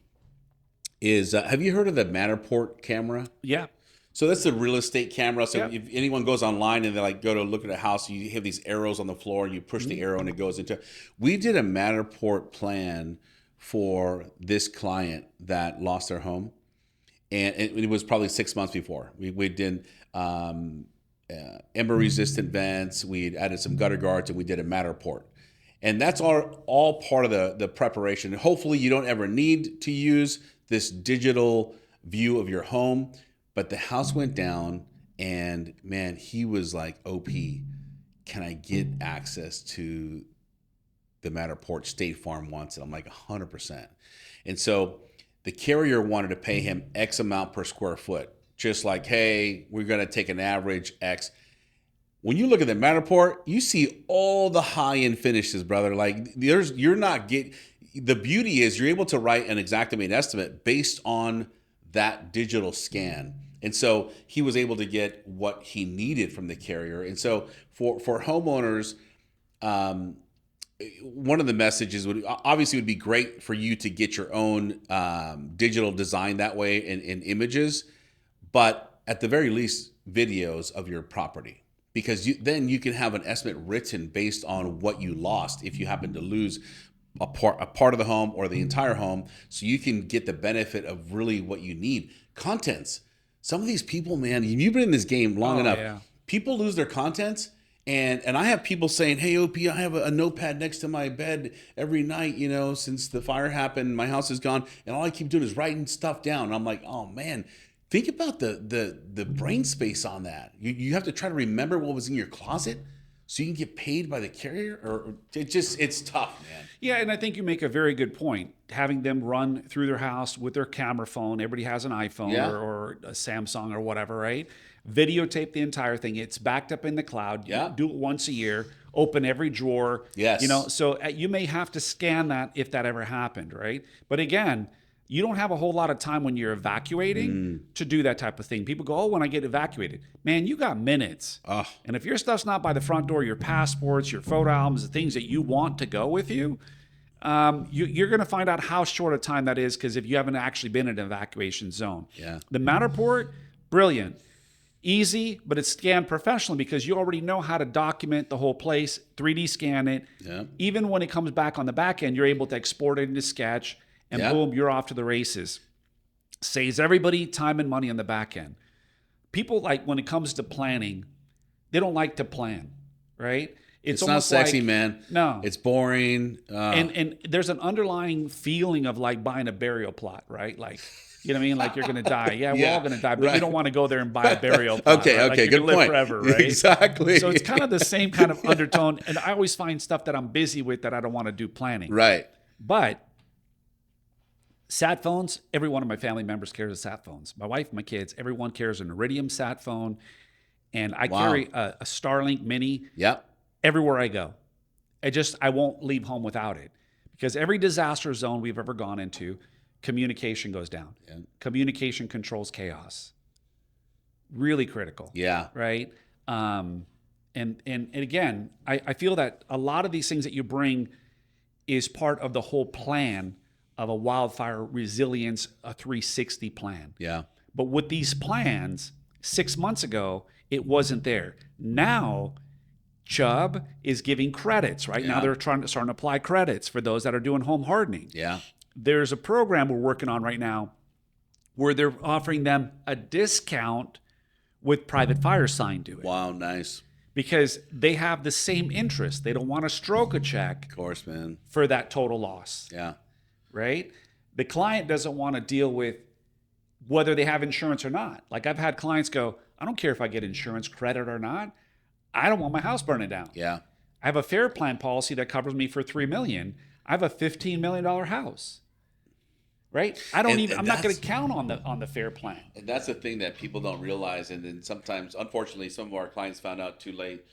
is, have you heard of the Matterport camera? Yeah. So that's the real estate camera. So if anyone goes online and they like go to look at a house, you have these arrows on the floor and you push the arrow and it goes into. We did a Matterport plan for this client that lost their home, and it was probably 6 months before. We did ember resistant vents. We added some gutter guards, and we did a Matterport. And that's all part of the preparation. Hopefully you don't ever need to use this digital view of your home. But the house went down, and man, he was like, OP, can I get access to the Matterport? State Farm wants it. I'm like, 100%. And so the carrier wanted to pay him X amount per square foot. Just like, hey, we're going to take an average X. When you look at the Matterport, you see all the high-end finishes, brother. Like you're not getting, the beauty is you're able to write an Xactimate estimate based on that digital scan. And so he was able to get what he needed from the carrier. And so for homeowners, one of the messages would be great for you to get your own digital design that way in images, but at the very least, videos of your property. Because then you can have an estimate written based on what you lost if you happen to lose a part of the home or the entire home, so you can get the benefit of really what you need. Contents. Some of these people, man, you've been in this game long enough. Yeah. People lose their contents, and I have people saying, "Hey, OP, I have a notepad next to my bed every night. Since the fire happened, my house is gone, and all I keep doing is writing stuff down." And I'm like, "Oh man." Think about the brain space on that. You have to try to remember what was in your closet so you can get paid by the carrier, or it's tough, man. Yeah, and I think you make a very good point. Having them run through their house with their camera phone. Everybody has an iPhone or a Samsung or whatever, right? Videotape the entire thing. It's backed up in the cloud. Yeah. Do it once a year. Open every drawer. Yes. So you may have to scan that if that ever happened, right? But again, you don't have a whole lot of time when you're evacuating to do that type of thing. People go, "Oh, when I get evacuated." Man, you got minutes. And if your stuff's not by the front door, your passports, your photo albums, the things that you want to go with you, you're going to find out how short a time that is, because if you haven't actually been in an evacuation zone. Yeah. The Matterport, brilliant. Easy, but it's scanned professionally because you already know how to document the whole place, 3D scan it. Yeah. Even when it comes back on the back end, you're able to export it into Sketch. And boom, you're off to the races. Saves everybody time and money on the back end. People, like, when it comes to planning, they don't like to plan, right? It's not sexy, like, man. No. It's boring. And there's an underlying feeling of like buying a burial plot, right? Like, you know what I mean? Like, you're going to die. Yeah, we're all going to die, but you don't want to go there and buy a burial plot. Okay, right? Like, good you're gonna point. Live forever, right? Exactly. So it's kind of the same kind of undertone. And I always find stuff that I'm busy with that I don't want to do planning. Right. But sat phones, every one of my family members carries a sat phones. My wife, my kids, everyone carries an Iridium sat phone. And I carry a Starlink Mini everywhere I go. I won't leave home without it. Because every disaster zone we've ever gone into, communication goes down. Yeah. Communication controls chaos. Really critical. Yeah. Right? And again, I feel that a lot of these things that you bring is part of the whole plan of a wildfire resilience, a 360 plan. Yeah. But with these plans, 6 months ago, it wasn't there. Now, Chubb is giving credits, right? Yeah. Now they're starting to apply credits for those that are doing home hardening. Yeah. There's a program we're working on right now where they're offering them a discount with private fire sign to it. Wow, nice. Because they have the same interest. They don't want to stroke a check. Of course, man. For that total loss. Yeah. Right? The client doesn't want to deal with whether they have insurance or not. Like, I've had clients go, "I don't care if I get insurance credit or not. I don't want my house burning down. Yeah. I have a fair plan policy that covers me for $3 million. I have a $15 million house." Right? I'm not going to count on the fair plan. And that's the thing that people don't realize. And then sometimes, unfortunately, some of our clients found out too late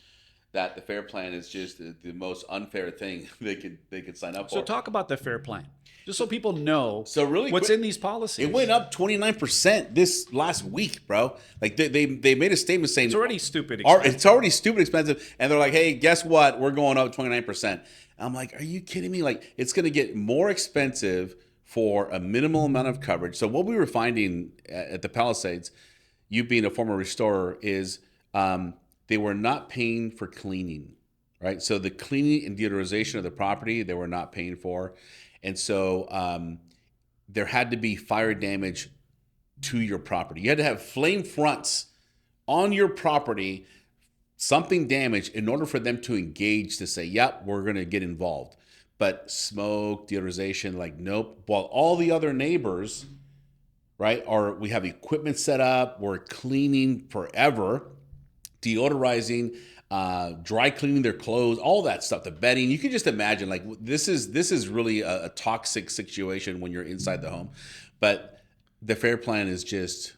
that the fair plan is just the most unfair thing they could sign up for. So talk about the fair plan, just so people know really what's in these policies. It went up 29% this last week, bro. Like they made a statement saying it's already stupid expensive. It's already stupid expensive. And they're like, "Hey, guess what? We're going up 29%. I'm like, "Are you kidding me? Like, it's going to get more expensive for a minimal amount of coverage." So what we were finding at the Palisades, you being a former restorer, is they were not paying for cleaning, right? So the cleaning and deodorization of the property, they were not paying for. And so there had to be fire damage to your property. You had to have flame fronts on your property, something damaged, in order for them to engage to say, "Yep, we're going to get involved." But smoke, deodorization, like, nope. While all the other neighbors, right, we have equipment set up, we're cleaning forever, deodorizing, dry cleaning their clothes, all that stuff, the bedding. You can just imagine, like, this is really a toxic situation when you're inside the home. But the fair plan is just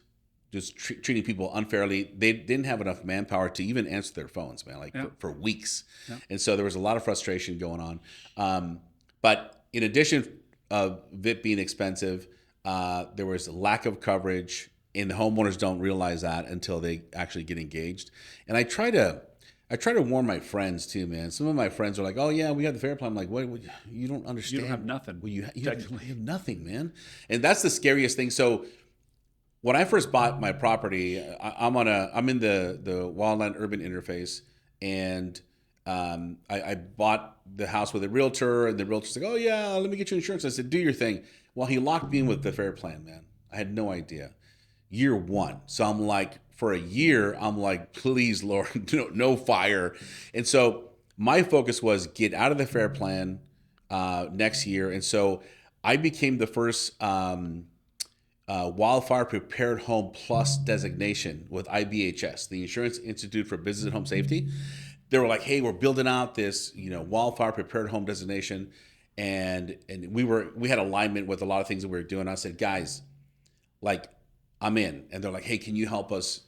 treating people unfairly. They didn't have enough manpower to even answer their phones, man, like for weeks. Yeah. And so there was a lot of frustration going on. But in addition of it being expensive, there was a lack of coverage, and the homeowners don't realize that until they actually get engaged. And I try to warn my friends too, man. Some of my friends are like, "Oh yeah, we have the fair plan." I'm like, "What? You don't understand. You don't have nothing. Well, you have nothing, man." And that's the scariest thing. So when I first bought my property, I'm in the wildland urban interface, and I bought the house with a realtor, and the realtor's like, "Oh yeah, let me get you insurance." I said, "Do your thing." Well, he locked me in with the fair plan, man. I had no idea. Year one, so I'm like, for a year, I'm like, please, Lord, no fire. And so my focus was get out of the fair plan next year, and so I became the first Wildfire Prepared Home Plus designation with IBHS, the Insurance Institute for Business and Home Safety. They were like, "Hey, we're building out this, Wildfire Prepared Home designation," and we had alignment with a lot of things that we were doing. I said, "Guys, like, I'm in," and they're like, "Hey, can you help us,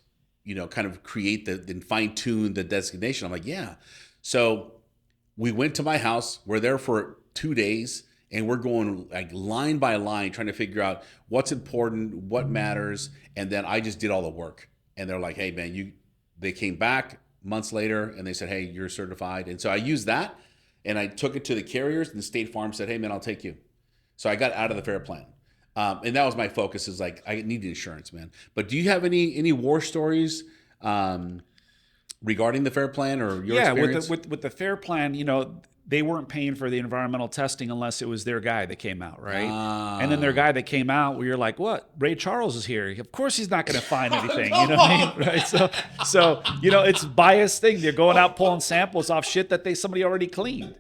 kind of create and fine tune the designation?" I'm like, "Yeah." So we went to my house. We're there for 2 days. And we're going like line by line, trying to figure out what's important, what matters. And then I just did all the work. And they're like, "Hey, man," they came back months later and they said, "Hey, you're certified." And so I used that and I took it to the carriers, and the State Farm said, "Hey, man, I'll take you." So I got out of the fair plan. And that was my focus, is like, I need insurance, man. But do you have any war stories regarding the fair plan or your experience? With the fair plan, they weren't paying for the environmental testing unless it was their guy that came out, right? And then their guy that came out, where you're like, "What? Ray Charles is here. Of course he's not going to find anything." You know what I mean? Right? So it's biased thing. They're going out pulling samples off shit that somebody already cleaned.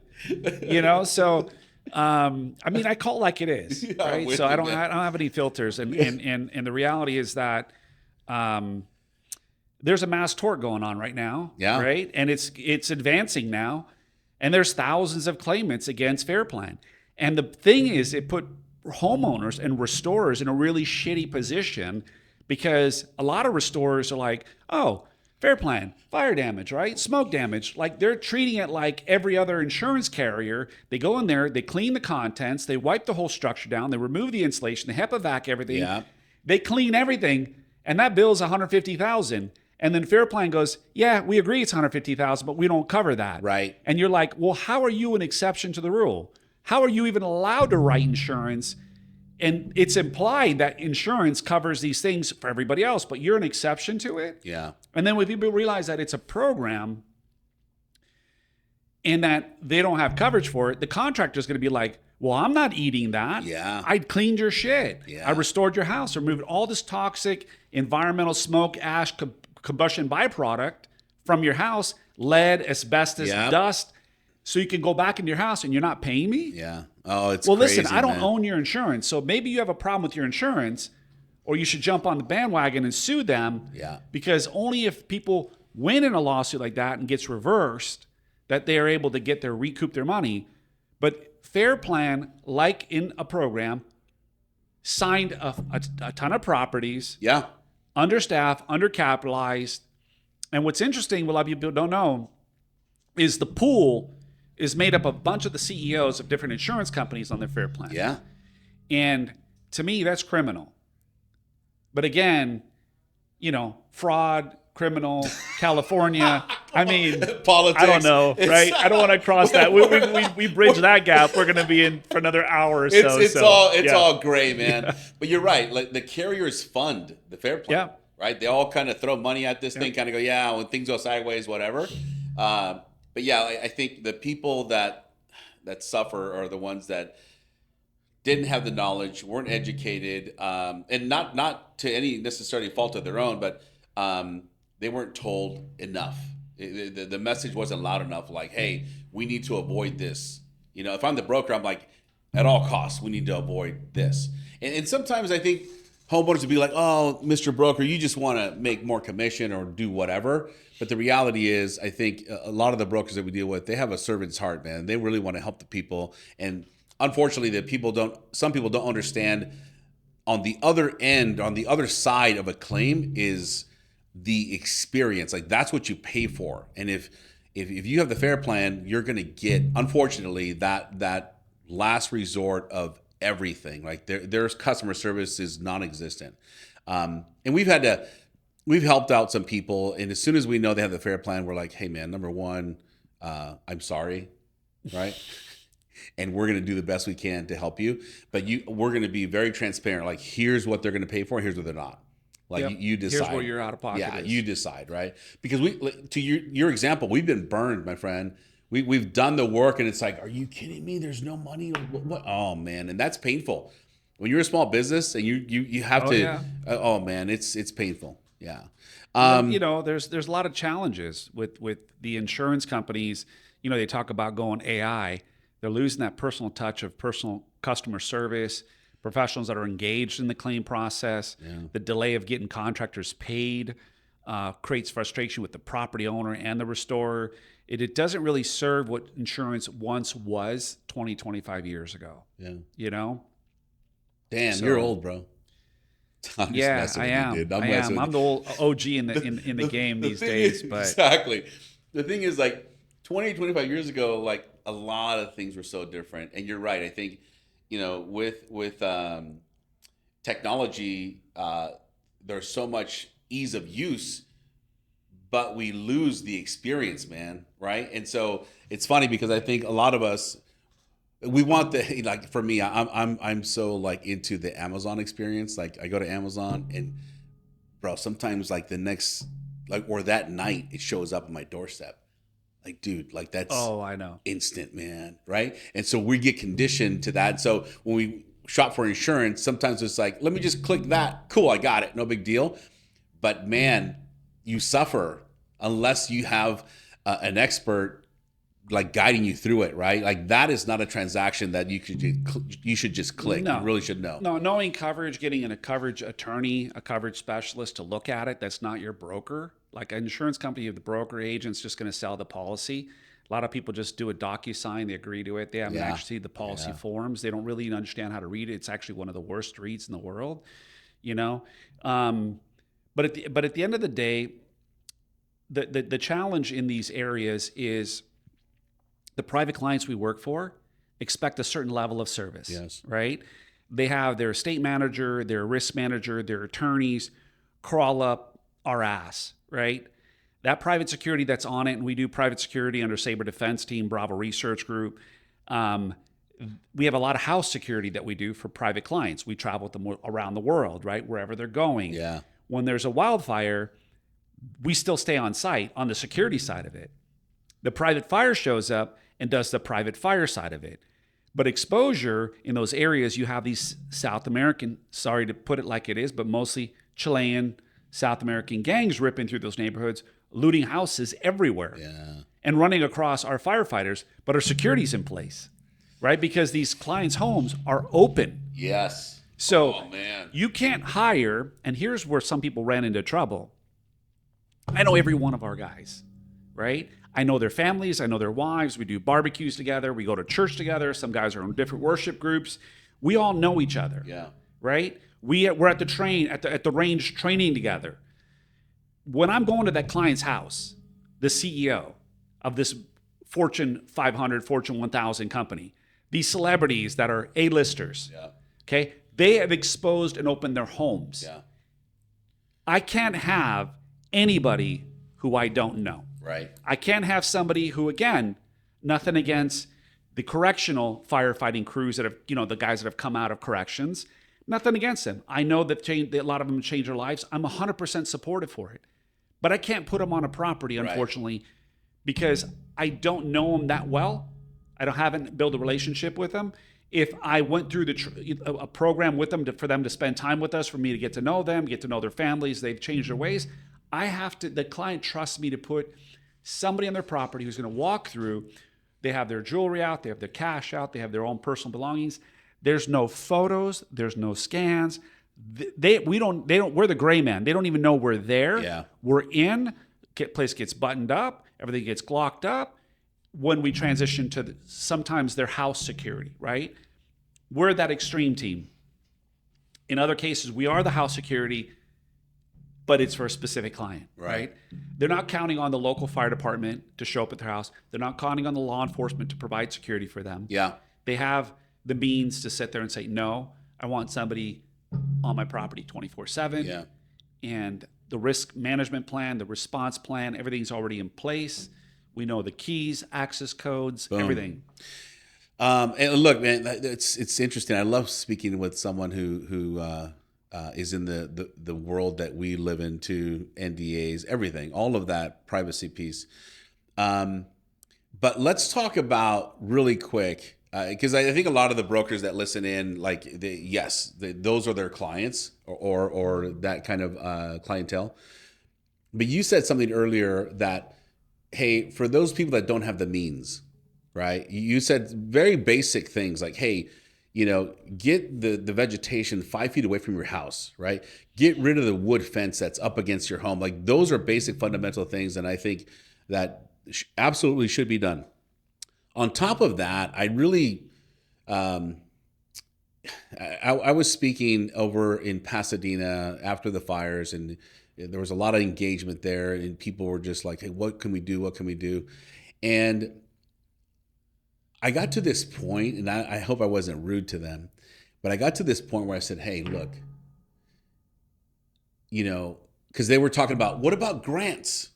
So I call it like it is, right? So I don't have any filters, and the reality is that there's a mass tort going on right now, right? And it's advancing now. And there's thousands of claimants against fair plan. And the thing is, it put homeowners and restorers in a really shitty position, because a lot of restorers are like, "Oh, fair plan, fire damage, right? Smoke damage." Like, they're treating it like every other insurance carrier. They go in there, they clean the contents, they wipe the whole structure down, they remove the insulation, they HEPA vac everything. Yeah. They clean everything, and that bill's $150,000. And then fair plan goes, "Yeah, we agree it's $150,000, but we don't cover that." Right. And you're like, "Well, how are you an exception to the rule? How are you even allowed to write insurance?" And it's implied that insurance covers these things for everybody else, but you're an exception to it. Yeah. And then when people realize that it's a program and that they don't have coverage for it, the contractor's going to be like, "Well, I'm not eating that. Yeah. I cleaned your shit. Yeah. I restored your house, removed all this toxic environmental smoke, ash, combustion byproduct from your house, lead, asbestos, dust, so you can go back into your house, and you're not paying me?" Yeah. Oh, it's well, crazy, listen, I don't man. own your insurance, so maybe you have a problem with your insurance, or you should jump on the bandwagon and sue them. Yeah. Because only if people win in a lawsuit like that and gets reversed, that they are able to recoup their money. But fair plan, like in a program, signed a ton of properties. Yeah. Understaffed, undercapitalized. And what's interesting, what a lot of people don't know, is the pool is made up of a bunch of the CEOs of different insurance companies on their fair plan. Yeah. And to me, that's criminal. But again, fraud, criminal, California. I mean, politics. I don't know, right? I don't want to cross that. We bridge that gap. We're going to be in for another hour or so. It's all gray, man. Yeah. But you're right. Like, the carriers fund the fair plan, right? They all kind of throw money at this thing, kind of go, "Yeah, when things go sideways, whatever." But yeah, I think the people that suffer are the ones that didn't have the knowledge, weren't educated, and not to any necessarily fault of their own, but they weren't told enough. The message wasn't loud enough. Like, "Hey, we need to avoid this." If I'm the broker, I'm like, at all costs, we need to avoid this. And sometimes I think homeowners would be like, "Oh, Mr. Broker, you just want to make more commission or do whatever." But the reality is, I think a lot of the brokers that we deal with, they have a servant's heart, man. They really want to help the people. And unfortunately, some people don't understand on the other end, on the other side of a claim is the experience. Like that's what you pay for. And if you have the fair plan, you're going to get, unfortunately, that last resort of everything. Like their customer service is non-existent. And we've helped out some people. And as soon as we know they have the fair plan, we're like, hey man, number one, I'm sorry. Right. And we're going to do the best we can to help you. But we're going to be very transparent. Like, here's what they're going to pay for. Here's what they're not. Like, Yep. you decide. Here's where you're out of pocket. Yeah, you decide, right? Because to your example, we've been burned, my friend. We've done the work, and it's like, are you kidding me? There's no money. What? Oh man, and that's painful. When you're a small business and you have to. Yeah. Oh man, it's painful. Yeah. There's a lot of challenges with the insurance companies. They talk about going AI. They're losing that personal touch of personal customer service, professionals that are engaged in the claim process. Yeah. The delay of getting contractors paid creates frustration with the property owner and the restorer. It doesn't really serve what insurance once was 20, 25 years ago. Yeah. Damn, you're old, bro. Yeah, I am. I'm the old OG in the game these days. But exactly. The thing is, like 20, 25 years ago, like a lot of things were so different. And you're right. I think, with technology, there's so much ease of use, but we lose the experience, man. Right. And so it's funny because I think a lot of us, we want like for me, I'm so like into the Amazon experience. Like I go to Amazon and bro, sometimes like the next, like, or that night it shows up on my doorstep. Like, dude, like that's I know. Instant, man. Right. And so we get conditioned to that. So when we shop for insurance, sometimes it's like, let me just click that. Cool. I got it. No big deal. But man, you suffer unless you have an expert like guiding you through it, right? Like that is not a transaction that you should just click. No. You really should know. No, knowing coverage, getting a coverage attorney, a coverage specialist to look at it, that's not your broker. Like an insurance company, the broker agent's just going to sell the policy. A lot of people just do a DocuSign, they agree to it. They haven't actually seen the policy forms. They don't really understand how to read it. It's actually one of the worst reads in the world, But at the end of the day, the challenge in these areas is the private clients we work for expect a certain level of service. Yes. Right? They have their estate manager, their risk manager, their attorneys crawl up our ass, right? That private security that's on it, and we do private security under Sabre Defense Team, Bravo Research Group. We have a lot of house security that we do for private clients. We travel with them around the world, right? Wherever they're going. Yeah. When there's a wildfire, we still stay on site on the security side of it. The private fire shows up and does the private fire side of it. But exposure in those areas, you have these South American, sorry to put it like it is, but mostly Chilean, South American gangs ripping through those neighborhoods, looting houses everywhere, and running across our firefighters, but our security's in place, right? Because these clients' homes are open. Yes. So you can't hire, and here's where some people ran into trouble. I know every one of our guys, right? I know their families. I know their wives. We do barbecues together. We go to church together. Some guys are in different worship groups. We all know each other. Yeah. Right? We're at the range training together. When I'm going to that client's house, the CEO of this Fortune 500, Fortune 1000 company, these celebrities that are A-listers, okay, they have exposed and opened their homes. Yeah. I can't have anybody who I don't know. Right. I can't have somebody who, again, nothing against the correctional firefighting crews that have, the guys that have come out of corrections, nothing against them. I know that a lot of them change their lives. I'm 100% supportive for it. But I can't put them on a property, unfortunately, because I don't know them that well. I haven't built a relationship with them. If I went through a program with them for them to spend time with us, for me to get to know them, get to know their families, they've changed their ways, the client trusts me to put somebody on their property who's going to walk through. They have their jewelry out, they have their cash out, they have their own personal belongings. There's no photos, there's no scans. We're the gray man. They don't even know we're there. Yeah. We're in. Place gets buttoned up. Everything gets glocked up. When we transition to sometimes their house security, right? We're that extreme team. In other cases, we are the house security, but it's for a specific client, right? They're not counting on the local fire department to show up at their house. They're not counting on the law enforcement to provide security for them. Yeah. They have the means to sit there and say, no, I want somebody on my property 24/7. Yeah. And the risk management plan, the response plan, everything's already in place. We know the keys, access codes, everything. And look, man, it's interesting. I love speaking with someone who is in the world that we live in, too, NDAs, everything, all of that privacy piece. But let's talk about really quick, because I think a lot of the brokers that listen in, like, those are their clients or that kind of clientele. But you said something earlier that, hey, for those people that don't have the means, right? You said very basic things like, hey, get the vegetation 5 feet away from your house, right? Get rid of the wood fence that's up against your home. Like, those are basic fundamental things, and I think that absolutely should be done. On top of that, I really, I was speaking over in Pasadena after the fires, and there was a lot of engagement there, and people were just like, hey, what can we do? What can we do? And I got to this point, and I hope I wasn't rude to them, but I got to this point where I said, hey, look, because they were talking about, what about grants?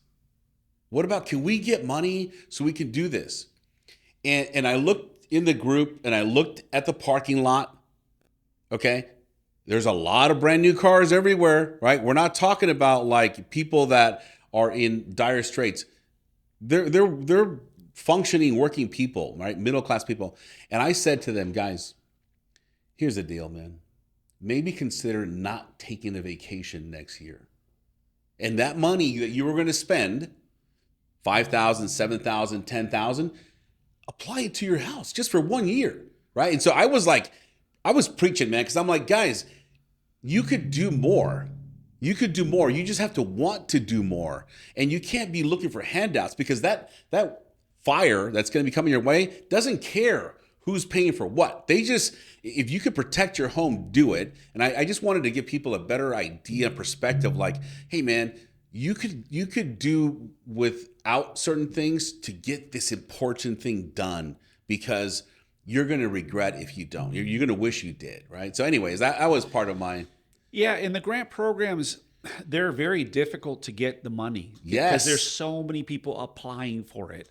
What about, can we get money so we can do this? And I looked in the group, and I looked at the parking lot, okay? There's a lot of brand new cars everywhere, right? We're not talking about like people that are in dire straits. They're functioning, working people, right? Middle-class people. And I said to them, guys, here's the deal, man. Maybe consider not taking a vacation next year. And that money that you were going to spend, $5,000, $7,000, $10,000, apply it to your house just for 1 year, right? And so I was preaching, man, because I'm like, guys, you could do more. You could do more. You just have to want to do more. And you can't be looking for handouts, because that fire that's going to be coming your way doesn't care who's paying for what. They just, if you could protect your home, do it. And I just wanted to give people a better idea, perspective, like, hey, man, you could do without certain things to get this important thing done, because you're going to regret if you don't. You're going to wish you did, right? So anyways, that was part of my... Yeah, and the grant programs, they're very difficult to get the money. Yes. Because there's so many people applying for it.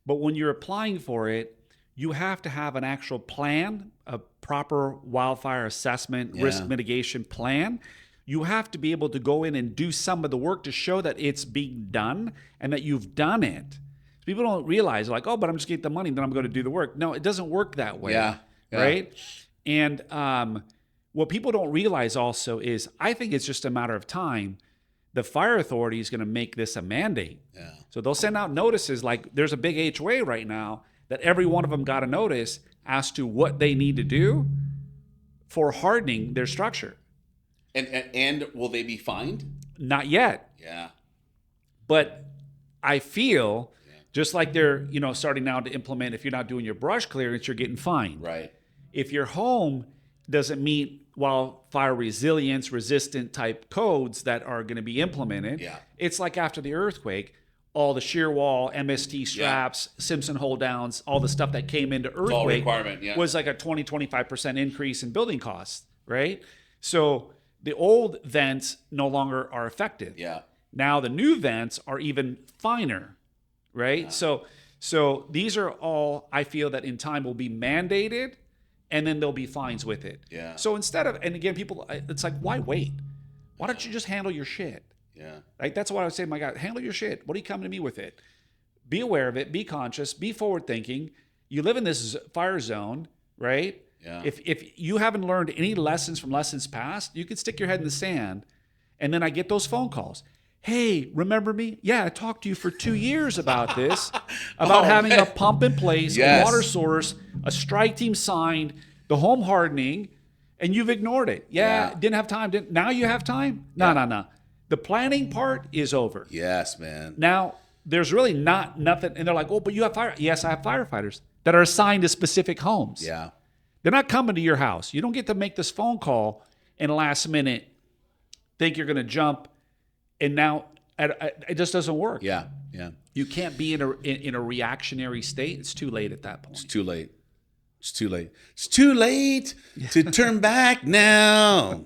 But when you're applying for it, you have to have an actual plan, a proper wildfire assessment, risk mitigation plan. You have to be able to go in and do some of the work to show that it's being done and that you've done it. People don't realize, like, oh, but I'm just getting the money, then I'm going to do the work. No, it doesn't work that way. Yeah. Right? And what people don't realize also is, I think it's just a matter of time. The fire authority is going to make this a mandate. Yeah. So they'll send out notices, like there's a big HOA right now that every one of them got a notice as to what they need to do for hardening their structure. And will they be fined? Not yet. Yeah. But I feel just like they're, starting now to implement, if you're not doing your brush clearance, you're getting fined. Right. If your home doesn't meet wildfire resilience, resistant type codes that are going to be implemented, it's like after the earthquake, all the shear wall, MST straps, Simpson hold downs, all the stuff that came into earthquake was like a 20-25% increase in building costs, right? So the old vents no longer are effective. Yeah. Now the new vents are even finer, right? Yeah. So these are all, I feel that in time will be mandated, and then there'll be fines with it. Yeah. So instead of, and again, people, it's like, why wait? Why don't you just handle your shit? Yeah. Right? That's what I would say, my God, handle your shit. What are you coming to me with it? Be aware of it, be conscious, be forward thinking. You live in this fire zone, right? Yeah. If you haven't learned any lessons from lessons past, you could stick your head in the sand, and then I get those phone calls. Hey, remember me? Yeah, I talked to you for 2 years about this, about having a pump in place, a water source, a strike team signed, the home hardening, and you've ignored it. Didn't have time. Now you have time? No. The planning part is over. Yes, man. Now, there's really nothing. And they're like, oh, but you have fire. Yes, I have firefighters that are assigned to specific homes. Yeah. They're not coming to your house. You don't get to make this phone call and last minute think you're going to jump, and now it just doesn't work. Yeah, yeah. You can't be in a reactionary state. It's too late at that point. It's too late. It's too late. It's too late to turn back now.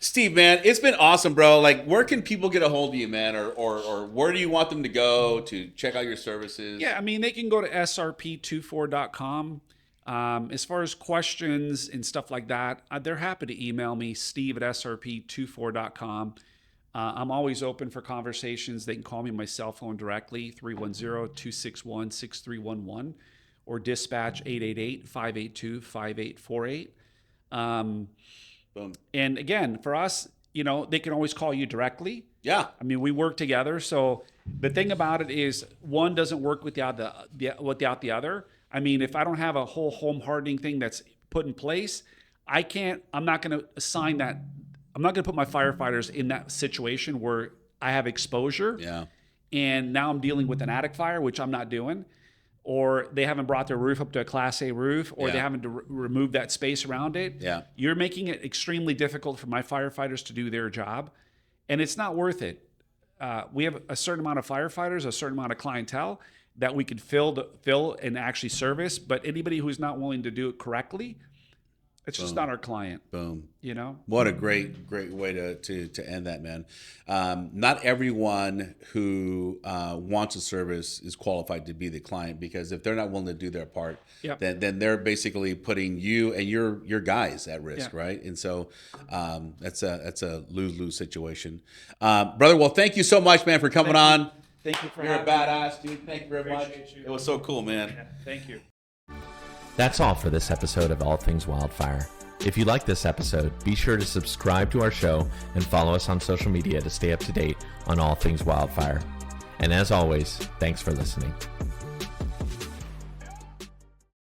Steve, man, it's been awesome, bro. Like, where can people get a hold of you, man? Or where do you want them to go to check out your services? Yeah, I mean, they can go to srp24.com. As far as questions and stuff like that, they're happy to email me, steve@srp24.com. I'm always open for conversations. They can call me on my cell phone directly, 310-261-6311, or dispatch 888-582-5848. Boom. And again, for us, they can always call you directly. Yeah. I mean, we work together. So the thing about it is one doesn't work without the other. I mean, if I don't have a whole home hardening thing that's put in place, I'm not going to assign that. I'm not going to put my firefighters in that situation where I have exposure. Yeah. And now I'm dealing with an attic fire, which I'm not doing. Or they haven't brought their roof up to a Class A roof, or they haven't removed that space around it. Yeah. You're making it extremely difficult for my firefighters to do their job, and it's not worth it. We have a certain amount of firefighters, a certain amount of clientele that we could fill and actually service, but anybody who's not willing to do it correctly, it's just not our client. Boom. What a great way to end that, man. Not everyone who wants a service is qualified to be the client, because if they're not willing to do their part, then they're basically putting you and your guys at risk, right? And so that's a lose-lose situation. Brother, well, thank you so much, man, for coming on. Thank you for You're a having me. badass, dude. Thank you very much. You. It was so cool, man. Yeah, thank you. That's all for this episode of All Things Wildfire. If you like this episode, be sure to subscribe to our show and follow us on social media to stay up to date on all things wildfire. And as always, thanks for listening.